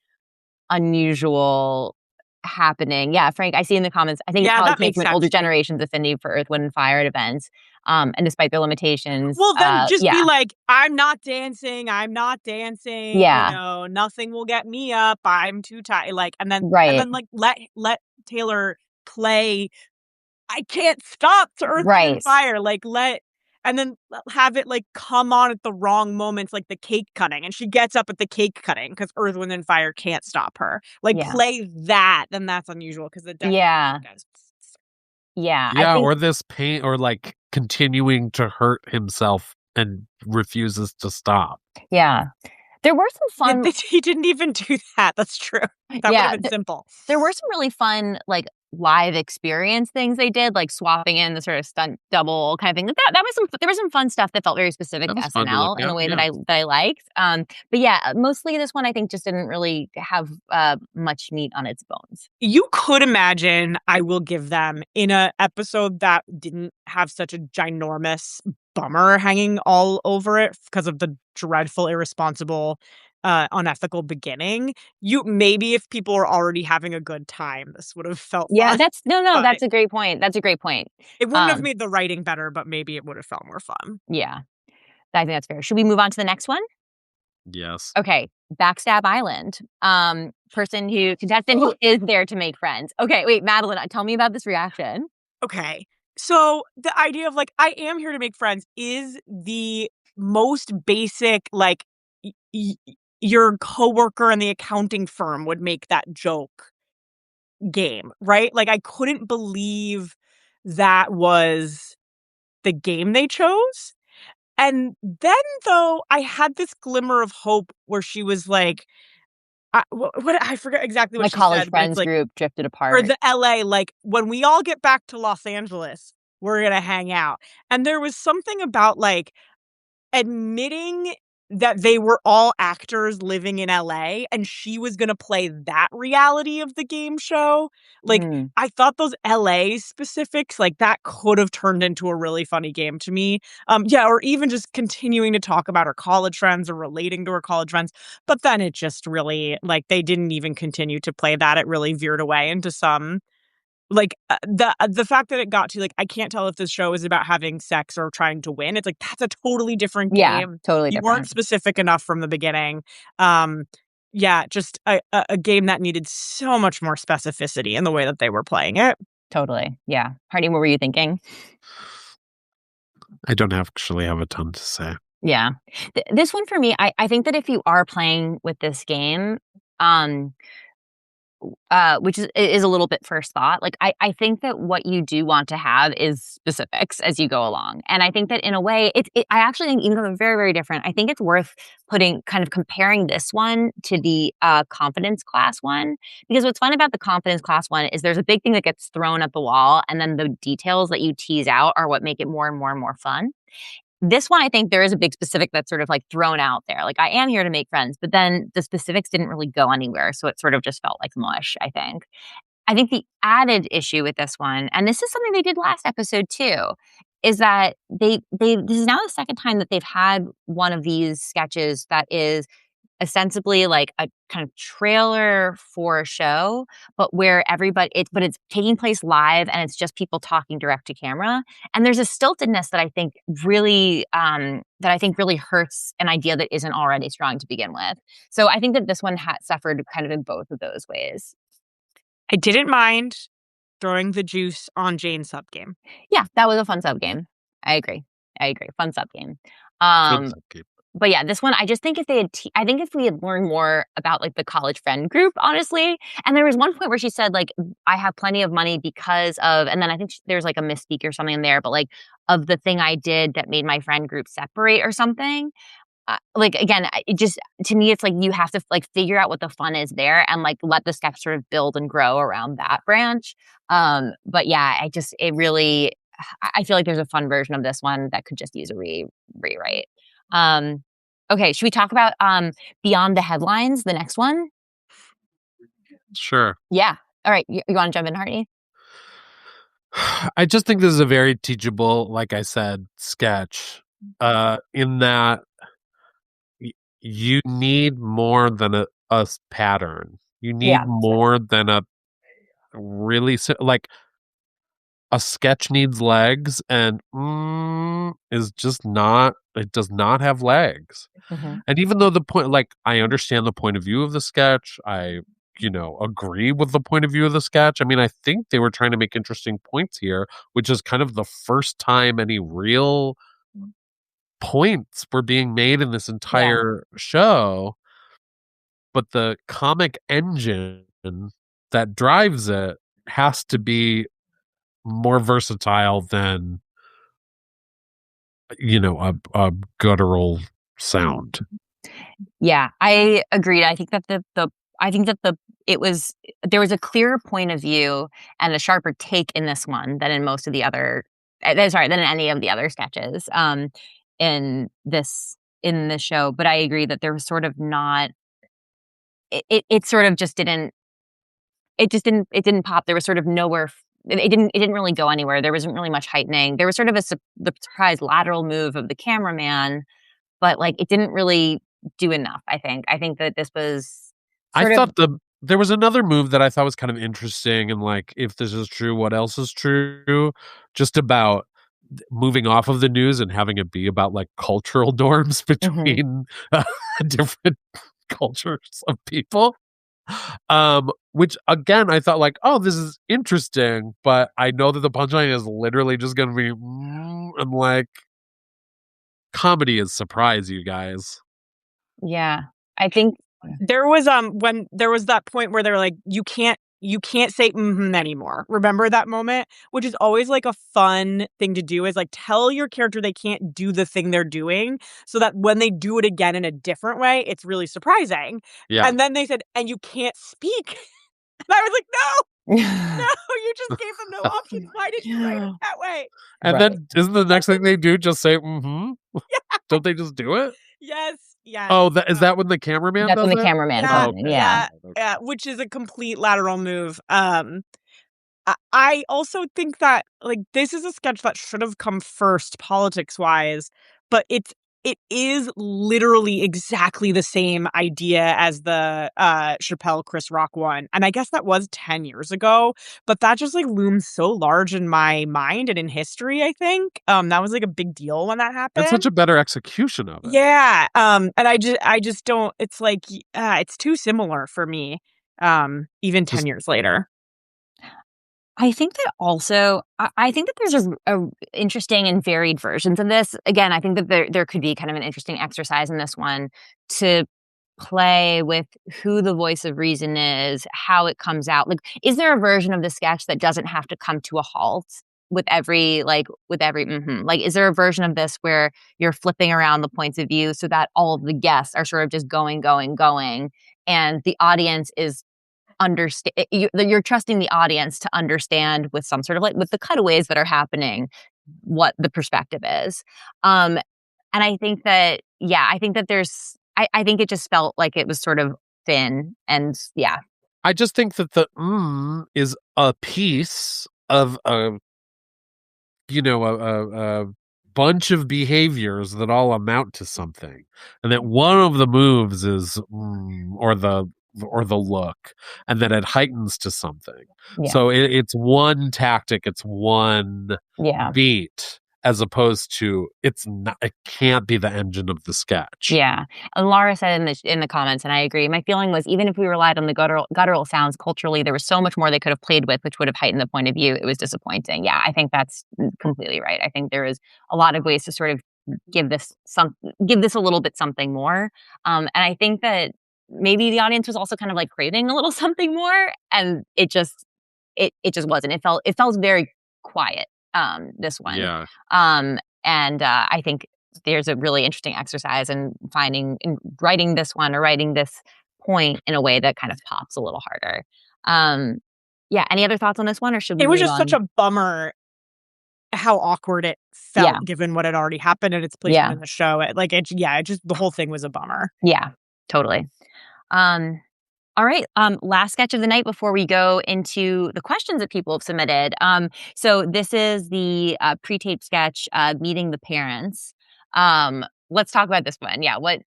unusual happening. Yeah, Frank, I see in the comments. I think it probably that came makes from an sense. older generation's affinity for Earth, Wind, and Fire at events. And despite their limitations, Well, then just yeah, be like, I'm not dancing. yeah, Nothing will get me up. I'm too tired. Like, and then right, like let Taylor play. I can't stop to Earth, Wind, and right, Fire. Like, and then have it like come on at the wrong moments, like the cake cutting, and she gets up at the cake cutting because Earth, Wind, and Fire can't stop her. Like, yeah, play that, then that's unusual because the definitely yeah, guys. yeah. I Yeah, think or this pain, or like continuing to hurt himself and refuses to stop. yeah. There were some fun. He didn't even do that. That's true. That would Yeah, have been simple. there were some really fun, like, live experience things they did, like swapping in the sort of stunt double kind of thing. That was there was some fun stuff that felt very specific That to was fun to look SNL in a at. way Yeah. that I liked. But yeah, mostly this one I think just didn't really have much meat on its bones. You could imagine, I will give them, in a episode that didn't have such a ginormous bummer hanging all over it because of the dreadful, irresponsible, unethical beginning. Maybe if people were already having a good time, this would have felt Yeah, fun. that's no, But that's a great point. That's a great point. it wouldn't have made the writing better, but maybe it would have felt more fun. Yeah, I think that's fair. Should we move on to the next one? Yes. Okay, Backstab Island. Contestant who is there to make friends. Okay, wait, Madalyn, tell me about this reaction. Okay. So the idea of like, I am here to make friends is the most basic, like, your coworker in the accounting firm would make that joke game, right? Like, I couldn't believe that was the game they chose. And then, though, I had this glimmer of hope where she was like, I forget exactly what My she college said, but it's friends like, group drifted or apart. the LA, like, when we all get back to Los Angeles, we're gonna hang out. And there was something about, like, admitting that they were all actors living in LA, and she was gonna play that reality of the game show. Like, Mm. I thought those LA specifics, like, that could have turned into a really funny game to me. Yeah, or even just continuing to talk about her college friends or relating to her college friends. But then it just really, like, they didn't even continue to play that. It really veered away into some, like, the fact that it got to, like, I can't tell if this show is about having sex or trying to win. It's like, that's a totally different Yeah, game. totally You weren't different. specific enough from the beginning. Yeah, just a game that needed so much more specificity in the way that they were playing it. Totally. Yeah. Hardy, what were you thinking? I don't actually have a ton to say. Yeah. This one for me, I think that if you are playing with this game, which is a little bit first thought. Like, I think that what you do want to have is specifics as you go along. And I think that in a way, I actually think, even though they're very, very different, I think it's worth comparing this one to the confidence class one. Because what's fun about the confidence class one is there's a big thing that gets thrown at the wall, and then the details that you tease out are what make it more and more and more fun. This one, I think there is a big specific that's sort of like thrown out there. Like, I am here to make friends, but then the specifics didn't really go anywhere. So it sort of just felt like mush, I think. I think the added issue with this one, and this is something they did last episode too, is that this is now the second time that they've had one of these sketches that is ostensibly like a kind of trailer for a show, but where it's taking place live, and it's just people talking direct to camera. And there's a stiltedness that I think really hurts an idea that isn't already strong to begin with. So I think that this one suffered kind of in both of those ways. I didn't mind throwing the juice on Jane's sub game. Yeah, that was a fun sub game. I agree. Fun sub game. But yeah, this one, I just think if we had learned more about like the college friend group, honestly, and there was one point where she said like, I have plenty of money because of, and then I think there's like a misspeak or something in there, but like, of the thing I did that made my friend group separate or something. Like, again, it just, to me, it's like you have to like figure out what the fun is there and like let the sketch sort of build and grow around that branch. But yeah, I feel like there's a fun version of this one that could just use a rewrite. Okay, should we talk about Beyond the Headlines, the next one? Sure. Yeah. All right, you want to jump in, Hardy? I just think this is a very teachable, like I said, sketch. In that you need more than a pattern. You need more than a really like a sketch needs legs, and is just not. It does not have legs. Mm-hmm. And even though the point, like, I understand the point of view of the sketch, I agree with the point of view of the sketch. I mean, I think they were trying to make interesting points here, which is kind of the first time any real points were being made in this entire show. But the comic engine that drives it has to be more versatile than a guttural sound. Yeah, I agreed. I think that there was a clearer point of view and a sharper take in this one than in most of the other than in any of the other sketches in this show. But I agree that there was sort of not it sort of just didn't it didn't pop. There was sort of nowhere. It didn't really go anywhere. There wasn't really much heightening. There was sort of the surprise lateral move of the cameraman, but like it didn't really do enough. I think that this was. There was another move that I thought was kind of interesting, and like, if this is true, what else is true? Just about moving off of the news and having it be about like cultural norms between different cultures of people. Which again, I thought like, oh, this is interesting, but I know that the punchline is literally just going to be, I'm like, comedy is surprise, you guys. Yeah, I think there was when there was that point where they're like, you can't say anymore. Remember that moment? Which is always like a fun thing to do, is like tell your character they can't do the thing they're doing, so that when they do it again in a different way, it's really surprising. Yeah. And then they said, and you can't speak. And I was like, no, you just gave them no options. Why did you write it that way? And then isn't the next thing they do just say, Yeah. Don't they just do it? Yes. Oh, is that when the cameraman that's does when the it? cameraman Yeah, does it. Yeah. Yeah, which is a complete lateral move. I also think that like this is a sketch that should have come first politics wise, but it is literally exactly the same idea as the Chappelle Chris Rock one. And I guess that was 10 years ago, but that just like looms so large in my mind and in history, I think. That was like a big deal when that happened. And such a better execution of it. Yeah. And I just don't, it's like it's too similar for me. Even 10 years later. I think that also, I think that there's a interesting and varied versions of this. Again, I think that there could be kind of an interesting exercise in this one to play with who the voice of reason is, how it comes out. Like, is there a version of the sketch that doesn't have to come to a halt with every like, is there a version of this where you're flipping around the points of view so that all of the guests are sort of just going, and the audience is you're trusting the audience to understand with some sort of like with the cutaways that are happening what the perspective is. And I think that there's I think it just felt like it was sort of thin, and I just think that the is a piece of a bunch of behaviors that all amount to something, and that one of the moves is or the look, and that it heightens to something. So it's one tactic, it's one beat, as opposed to it can't be the engine of the sketch. Yeah. And Laura said in the comments, and I agree, my feeling was even if we relied on the guttural sounds culturally, there was so much more they could have played with, which would have heightened the point of view. It was disappointing. Yeah, I think that's completely right. I think there is a lot of ways to sort of give this a little bit something more. And I think that maybe the audience was also kind of like craving a little something more, and it just wasn't. It felt very quiet. This one. Yeah. And I think there's a really interesting exercise in writing this one or writing this point in a way that kind of pops a little harder. Yeah. Any other thoughts on this one, or should we? It was just such a bummer how awkward it felt given what had already happened and its placement in the show. The whole thing was a bummer. Yeah, totally. All right. Last sketch of the night before we go into the questions that people have submitted. So this is the pre-tape sketch, Meeting the Parents. Let's talk about this one. Yeah. What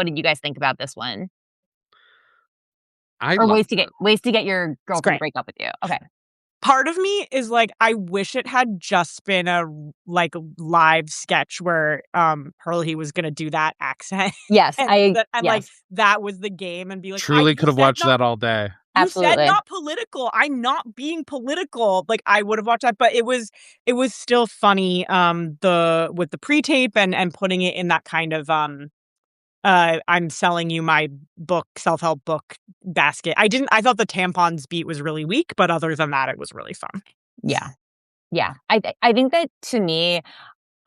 did you guys think about this one? or ways to get your girlfriend to great. break up with you. Okay. Part of me is like, I wish it had just been a like live sketch where Hurley was gonna do that accent. Yes, and yes. like that was the game, and be like, Truly could have watched that all day. You Absolutely. said not political. I'm not being political. Like, I would have watched that, but it was still funny. With the pre-tape and putting it in that kind of I'm selling you my book, self-help book basket. I thought the tampons beat was really weak, but other than that, it was really fun. Yeah. Yeah. I think that, to me,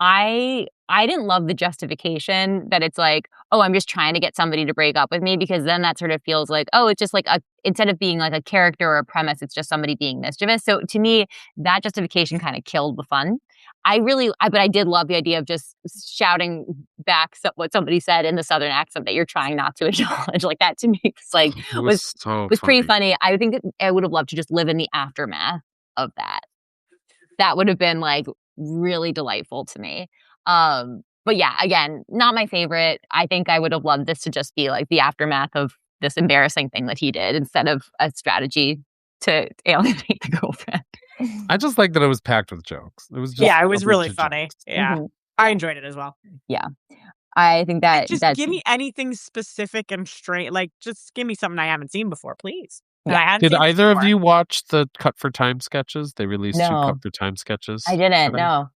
I didn't love the justification that it's like, oh, I'm just trying to get somebody to break up with me, because then that sort of feels like, oh, it's just like instead of being like a character or a premise, it's just somebody being mischievous. So to me, that justification kind of killed the fun. But I did love the idea of just shouting back what somebody said in the Southern accent that you're trying not to acknowledge. Like, that to me was pretty funny. I think that I would have loved to just live in the aftermath of that. That would have been like really delightful to me. But yeah, again, not my favorite. I think I would have loved this to just be like the aftermath of this embarrassing thing that he did, instead of a strategy to alienate the girlfriend. I just like that it was packed with jokes. It was just it was really funny. Jokes. Yeah. Mm-hmm. I enjoyed it as well. Yeah. I think that just give me anything specific and straight. Like, just give me something I haven't seen before, please. Yeah. Did either of you watch the Cut for Time sketches? They released 2 Cut for Time sketches. I didn't. No.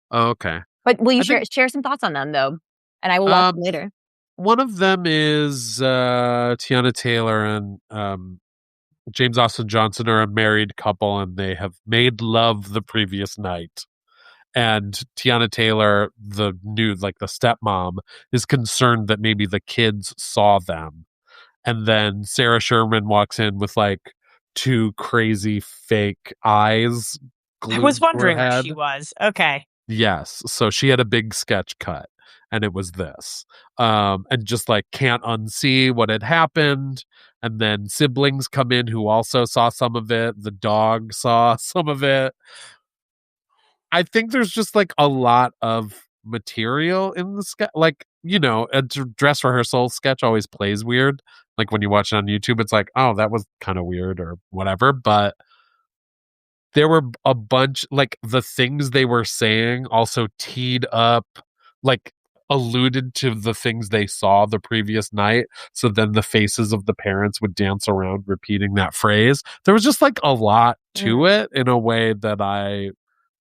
Oh, okay. But will you share some thoughts on them, though? And I will watch them later. One of them is Teyana Taylor and James Austin Johnson are a married couple, and they have made love the previous night. And Teyana Taylor, the stepmom, is concerned that maybe the kids saw them. And then Sarah Sherman walks in with like 2 crazy fake eyes. I was wondering where she was. Okay. Yes. So she had a big sketch cut, and it was this. And just like can't unsee what had happened. And then siblings come in who also saw some of it. The dog saw some of it. I think there's just like a lot of material in the sketch. Like, you know, a dress rehearsal sketch always plays weird. Like when you watch it on YouTube, it's like, oh, that was kind of weird or whatever. But there were a bunch, like the things they were saying also teed up, like alluded to the things they saw the previous night. So then the faces of the parents would dance around repeating that phrase. There was just like a lot to it in a way that I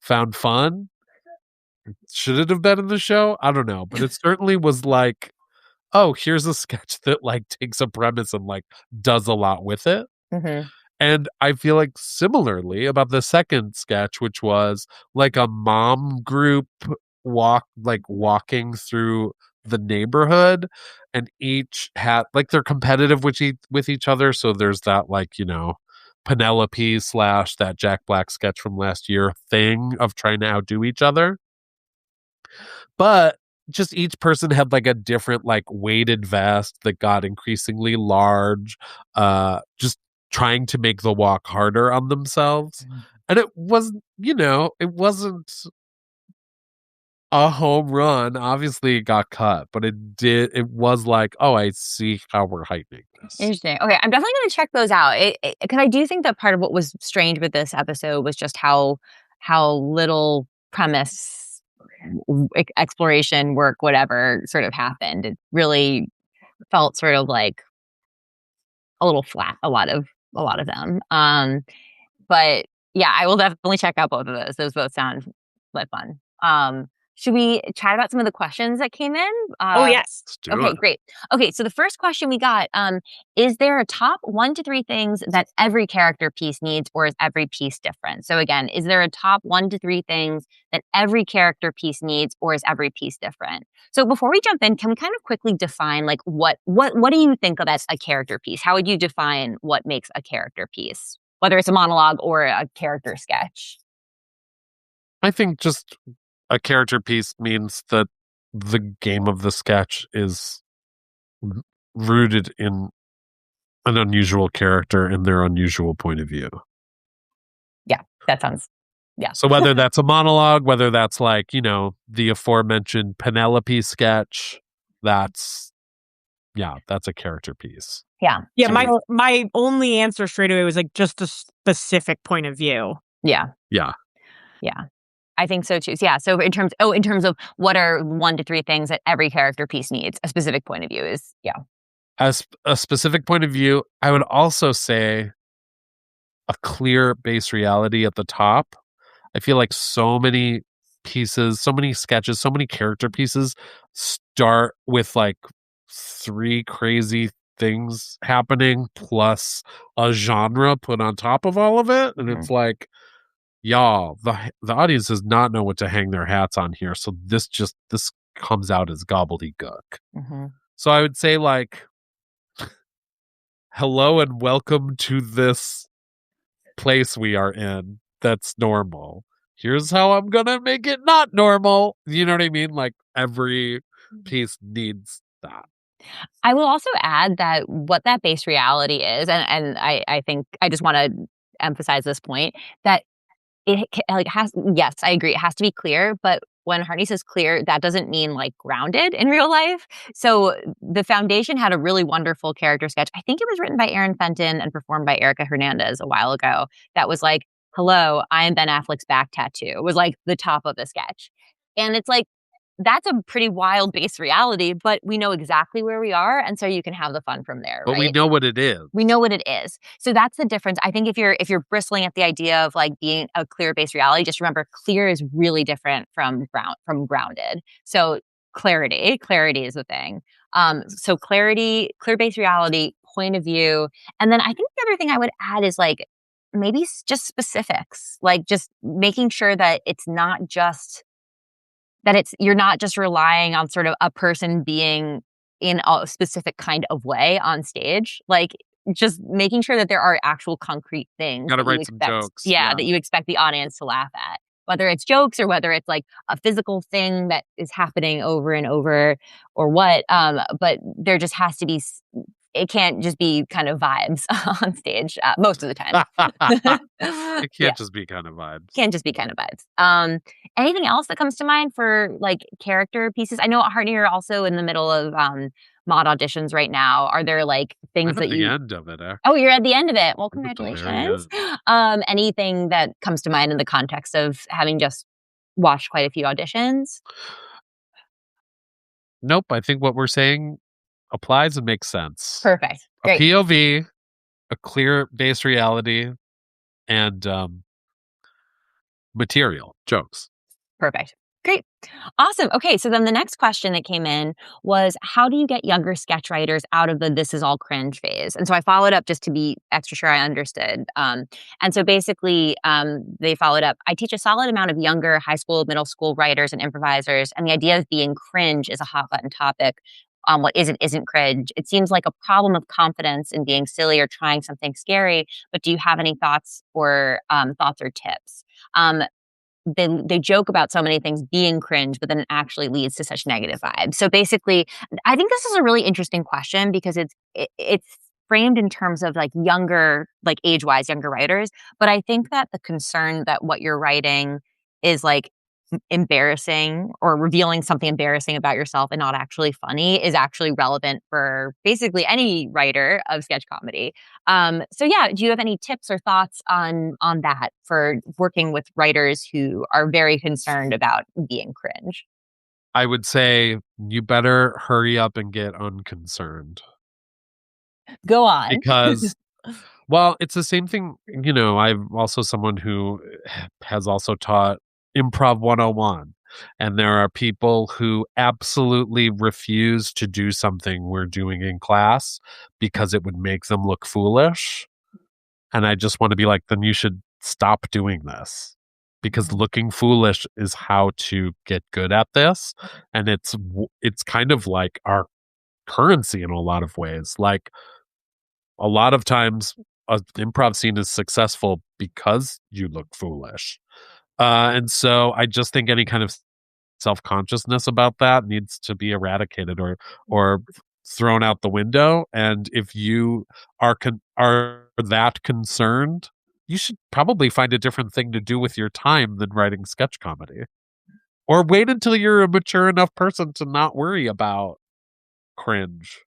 found fun. Should it have been in the show? I don't know. But it certainly was like, oh, here's a sketch that like takes a premise and like does a lot with it. Mm-hmm. And I feel like similarly about the second sketch, which was like a mom group walking through the neighborhood, and each had like they're competitive with each other. So there's that like, you know, Penelope / that Jack Black sketch from last year thing of trying to outdo each other. But just each person had like a different like weighted vest that got increasingly large, just trying to make the walk harder on themselves. And it was, you know, it wasn't a home run. Obviously it got cut, but it was like, oh, I see how we're heightening this. Interesting. Okay, I'm definitely going to check those out. Because I do think that part of what was strange with this episode was just how little premise, exploration, work, whatever sort of happened. It really felt sort of like a little flat, a lot of them. But yeah, I will definitely check out both of those. Those both sound like fun. Should we chat about some of the questions that came in? Oh, yes. Okay, great. Okay, so the first question we got, is there a top 1 to 3 things that every character piece needs, or is every piece different? So again, is there a top 1 to 3 things that every character piece needs, or is every piece different? So before we jump in, can we kind of quickly define like what do you think of as a character piece? How would you define what makes a character piece, whether it's a monologue or a character sketch? I think just a character piece means that the game of the sketch is rooted in an unusual character and their unusual point of view. Yeah, that sounds, yeah. So whether that's a monologue, whether that's like, you know, the aforementioned Penelope sketch, that's a character piece. Yeah. Yeah, So- my only answer straight away was like just a specific point of view. Yeah. Yeah. Yeah. I think so too. Yeah. So in terms of what are 1 to 3 things that every character piece needs, a specific point of view is, yeah. As a specific point of view, I would also say a clear base reality at the top. I feel like so many pieces, so many sketches, so many character pieces start with like 3 crazy things happening plus a genre put on top of all of it. And it's like, y'all, the audience does not know what to hang their hats on here. So this comes out as gobbledygook. Mm-hmm. So I would say like, hello and welcome to this place we are in that's normal. Here's how I'm gonna make it not normal. You know what I mean? Like every piece needs that. I will also add that what that base reality is, and I think I just want to emphasize this point, that it like has, yes, I agree, it has to be clear, but when Hartney says clear, that doesn't mean like grounded in real life. So the Foundation had a really wonderful character sketch. I think it was written by Aaron Fenton and performed by Erica Hernandez a while ago. That was like, hello, I am Ben Affleck's back tattoo. It was like the top of the sketch. And it's like, that's a pretty wild base reality, but we know exactly where we are. And so you can have the fun from there. But right? we know what it is. We know what it is. So that's the difference. I think if you're bristling at the idea of like being a clear base reality, just remember clear is really different from grounded. So clarity is the thing. So clarity, clear base reality, point of view. And then I think the other thing I would add is like maybe just specifics, like just making sure that it's not just you're not just relying on sort of a person being in a specific kind of way on stage, like just making sure that there are actual concrete things. Gotta that you write some expect, jokes. Yeah, that you expect the audience to laugh at, whether it's jokes or whether it's like a physical thing that is happening over and over or what. But there just has to be. It can't just be kind of vibes on stage most of the time. It can't just be kind of vibes. Can't just be kind of vibes. Anything else that comes to mind for like character pieces? I know, Hartney, you're also in the middle of mod auditions right now. Are there like things I'm at the end of it. Oh, you're at the end of it. Well, I'm at the very congratulations. end. Anything that comes to mind in the context of having just watched quite a few auditions? Nope. I think what we're saying applies and makes sense. Perfect. Great. A POV, a clear base reality, and material, jokes. Perfect. Great. Awesome. Okay. So then the next question that came in was, how do you get younger sketch writers out of the this is all cringe phase? And so I followed up just to be extra sure I understood. And so basically, they followed up, I teach a solid amount of younger high school, middle school writers and improvisers. And the idea of being cringe is a hot button topic. What isn't cringe. It seems like a problem of confidence in being silly or trying something scary. But do you have any thoughts or tips? They joke about so many things being cringe, but then it actually leads to such negative vibes. So basically, I think this is a really interesting question because it's framed in terms of like younger, like age-wise younger writers. But I think that the concern that what you're writing is like embarrassing or revealing something embarrassing about yourself and not actually funny is actually relevant for basically any writer of sketch comedy. So yeah, do you have any tips or thoughts on that for working with writers who are very concerned about being cringe? I would say you better hurry up and get unconcerned. Go on. Because well, it's the same thing, you know, I'm also someone who has also taught Improv 101. And there are people who absolutely refuse to do something we're doing in class because it would make them look foolish. And I just want to be like, then you should stop doing this. Because looking foolish is how to get good at this. And it's kind of like our currency in a lot of ways. Like a lot of times an improv scene is successful because you look foolish. And so I just think any kind of self-consciousness about that needs to be eradicated or thrown out the window. And if you are that concerned, you should probably find a different thing to do with your time than writing sketch comedy. Or wait until you're a mature enough person to not worry about cringe.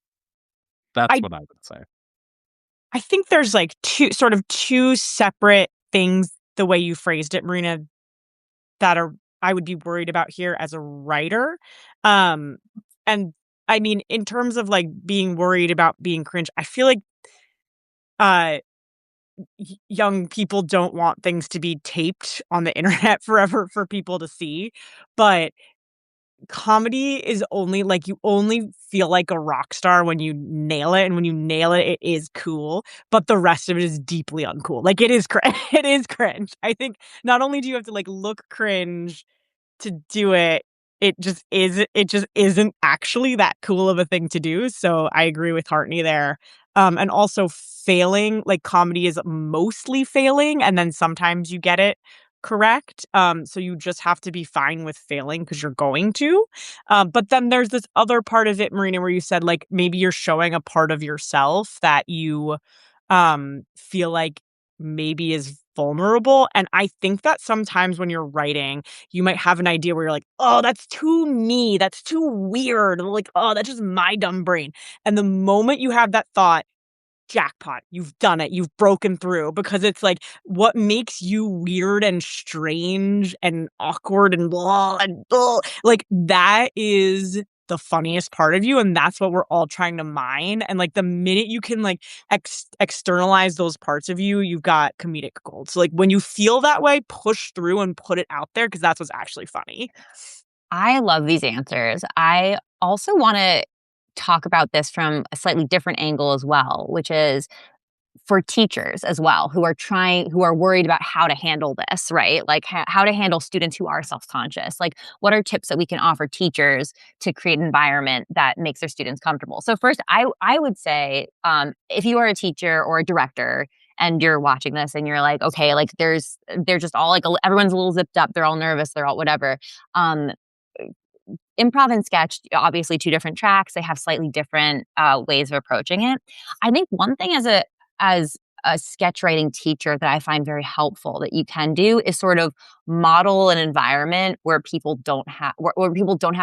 That's what I would say. I think there's like two separate things, the way you phrased it, Marina, that I would be worried about here as a writer. And I mean, in terms of like being worried about being cringe, I feel like young people don't want things to be taped on the internet forever for people to see. But comedy is only like, you only feel like a rock star when you nail it, and when you nail it, it is cool, but the rest of it is deeply uncool. Like, it is it is cringe. I think not only do you have to like look cringe to do it, it just isn't actually that cool of a thing to do. So I agree with Hartney there. And also, failing, like, comedy is mostly failing, and then sometimes you get it correct. So you just have to be fine with failing because you're going to. But then there's this other part of it, Marina, where you said like maybe you're showing a part of yourself that you feel like maybe is vulnerable. And I think that sometimes when you're writing, you might have an idea where you're like, oh, that's too me. That's too weird. Like, oh, that's just my dumb brain. And the moment you have that thought, jackpot, you've done it, you've broken through, because it's like what makes you weird and strange and awkward and blah and blah, like that is the funniest part of you, and that's what we're all trying to mine. And like the minute you can like externalize those parts of you, you've got comedic gold. So like when you feel that way, push through and put it out there, because that's what's actually funny. I love these answers. I also want to talk about this from a slightly different angle as well, which is for teachers as well, who are worried about how to handle this, right? Like how to handle students who are self-conscious. Like, what are tips that we can offer teachers to create an environment that makes their students comfortable? So first, I would say, if you are a teacher or a director and you're watching this and you're like, okay, like they're just all like, everyone's a little zipped up, they're all nervous, they're all whatever. Improv and sketch, obviously two different tracks. They have slightly different ways of approaching it. I think one thing as a sketch writing teacher that I find very helpful that you can do is sort of model an environment where people don't have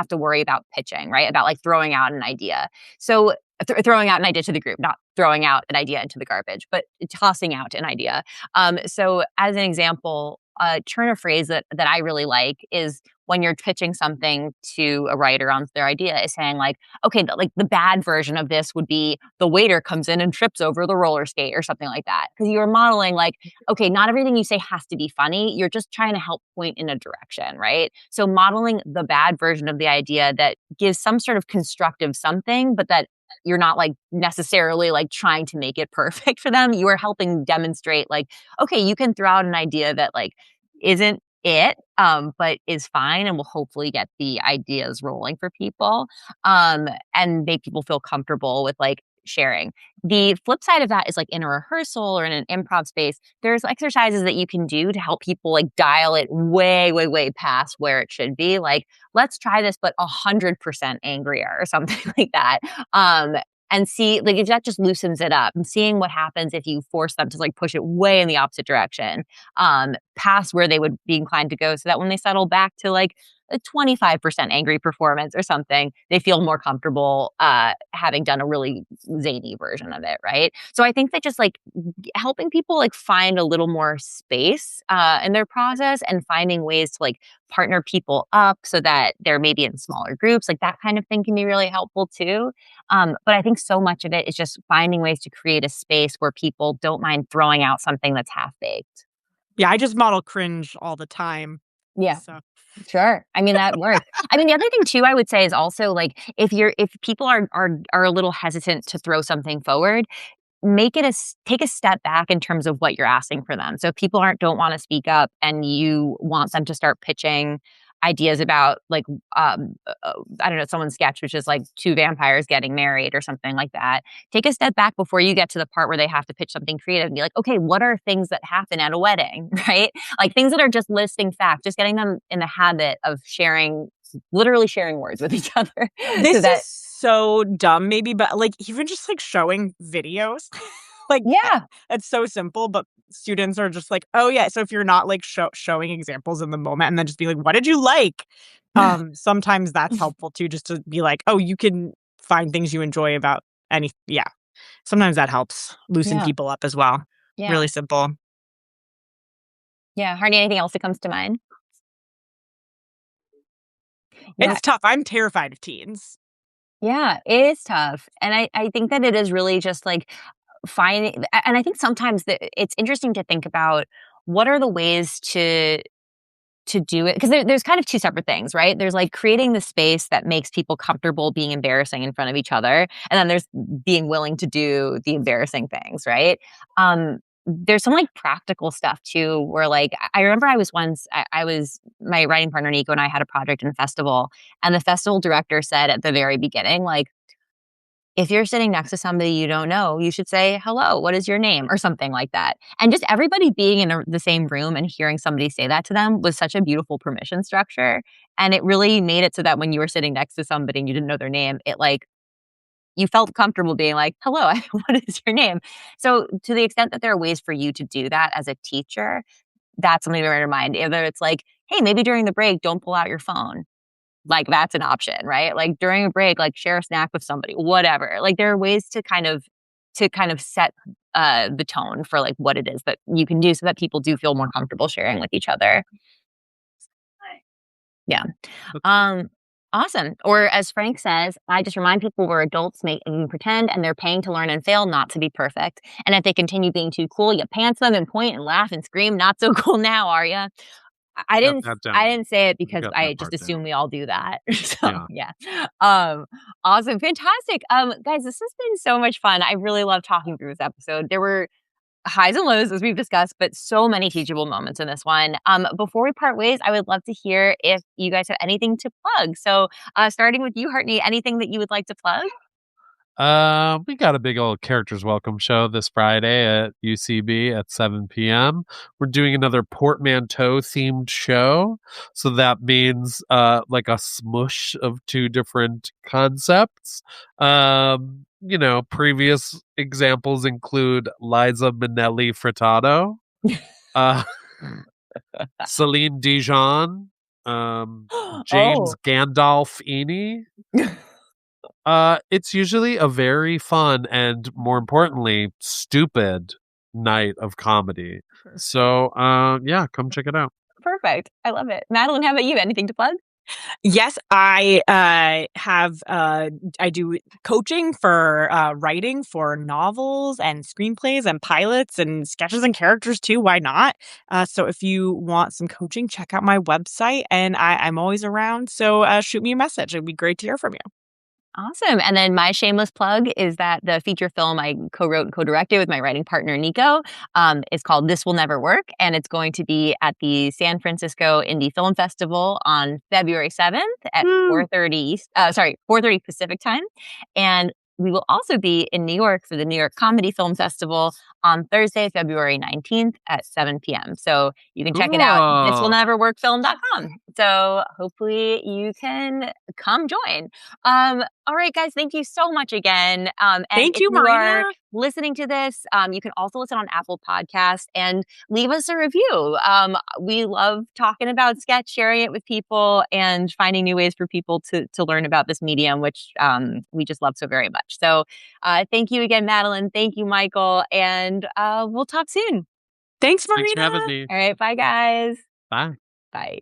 to worry about pitching, right? About like throwing out an idea. So throwing out an idea to the group, not throwing out an idea into the garbage, but tossing out an idea. So as an example, a turn of phrase that I really like is when you're pitching something to a writer on their idea, is saying like, okay, the bad version of this would be the waiter comes in and trips over the roller skate or something like that. Because you're modeling like, okay, not everything you say has to be funny. You're just trying to help point in a direction, right? So modeling the bad version of the idea that gives some sort of constructive something, but that you're not like necessarily like trying to make it perfect for them. You are helping demonstrate like, okay, you can throw out an idea that like isn't it, but is fine and will hopefully get the ideas rolling for people, and make people feel comfortable with like sharing. The flip side of that is like in a rehearsal or in an improv space, there's exercises that you can do to help people like dial it way, way, way past where it should be. Like, let's try this, but 100% angrier or something like that. And see, like, if that just loosens it up, and seeing what happens if you force them to like push it way in the opposite direction, past where they would be inclined to go, so that when they settle back to like a 25% angry performance or something, they feel more comfortable having done a really zany version of it, right? So I think that just like helping people like find a little more space in their process, and finding ways to like partner people up so that they're maybe in smaller groups, like that kind of thing can be really helpful too. But I think so much of it is just finding ways to create a space where people don't mind throwing out something that's half-baked. Yeah, I just model cringe all the time. Yeah. So. Sure. I mean, that works. I mean, the other thing too, I would say is also like, if people are a little hesitant to throw something forward, take a step back in terms of what you're asking for them. So if people don't want to speak up and you want them to start pitching ideas about like, I don't know, someone's sketch, which is like two vampires getting married or something like that. Take a step back before you get to the part where they have to pitch something creative and be like, okay, what are things that happen at a wedding, right? Like things that are just listing facts, just getting them in the habit of literally sharing words with each other. This is so dumb maybe, but like even just like showing videos, like, yeah, it's so simple, but students are just like, oh yeah. So if you're not like showing examples in the moment and then just be like, what did you like? Sometimes that's helpful too, just to be like, oh, you can find things you enjoy about any. Yeah. sometimes that helps loosen Yeah. people up as well. Yeah. Really simple. Yeah. Harney, anything else that comes to mind? Yeah. It's tough. I'm terrified of teens. Yeah, it is tough. And I think that it is really just like finding, and I think sometimes that it's interesting to think about what are the ways to do it, because there's kind of two separate things, right? There's like creating the space that makes people comfortable being embarrassing in front of each other, and then there's being willing to do the embarrassing things, right? There's some like practical stuff too, where like I remember I was once I was my writing partner Nico and I had a project in a festival, and the festival director said at the very beginning, like, if you're sitting next to somebody you don't know, you should say, hello, what is your name? Or something like that. And just everybody being in the same room and hearing somebody say that to them was such a beautiful permission structure. And it really made it so that when you were sitting next to somebody and you didn't know their name, it like, you felt comfortable being like, hello, what is your name? So to the extent that there are ways for you to do that as a teacher, that's something to bear in mind. Either it's like, hey, maybe during the break, don't pull out your phone. Like, that's an option, right? Like during a break, like share a snack with somebody, whatever. Like there are ways to kind of set the tone for like what it is that you can do so that people do feel more comfortable sharing with each other. Yeah. Awesome. Or as Frank says, I just remind people we're adults making pretend and they're paying to learn and fail, not to be perfect. And if they continue being too cool, you pants them and point and laugh and scream, not so cool now, are ya? I didn't say it because I just assume we all do that. So yeah. Awesome. Fantastic. Guys, this has been so much fun. I really love talking through this episode. There were highs and lows as we've discussed, but so many teachable moments in this one. Before we part ways, I would love to hear if you guys have anything to plug. So starting with you, Hartney, anything that you would like to plug? We got a big old characters welcome show this Friday at UCB at 7 p.m. We're doing another portmanteau themed show. So that means like a smush of two different concepts. Previous examples include Liza Minnelli Frittata, Celine Dijon, James Gandolfini. It's usually a very fun and, more importantly, stupid night of comedy. So, come check it out. Perfect. I love it. Madalyn, how about you? Anything to plug? Yes, I I do coaching for writing for novels and screenplays and pilots and sketches and characters too. Why not? So if you want some coaching, check out my website, and I'm always around. So shoot me a message. It'd be great to hear from you. Awesome. And then my shameless plug is that the feature film I co-wrote and co-directed with my writing partner, Nico, is called This Will Never Work. And it's going to be at the San Francisco Indie Film Festival on February 7th at 4:30 Pacific time. And we will also be in New York for the New York Comedy Film Festival on Thursday, February 19th at 7 p.m. So you can check it out, thiswillneverworkfilm.com. So hopefully you can come join. All right, guys, thank you so much again. And thank you, if you Marina. are listening to this, you can also listen on Apple Podcasts and leave us a review. We love talking about sketch, sharing it with people, and finding new ways for people to learn about this medium, which we just love so very much. So thank you again, Madalyn. Thank you, Michael. And we'll talk soon. Thanks, Marina. Thanks for having me. All right, bye, guys. Bye. Bye.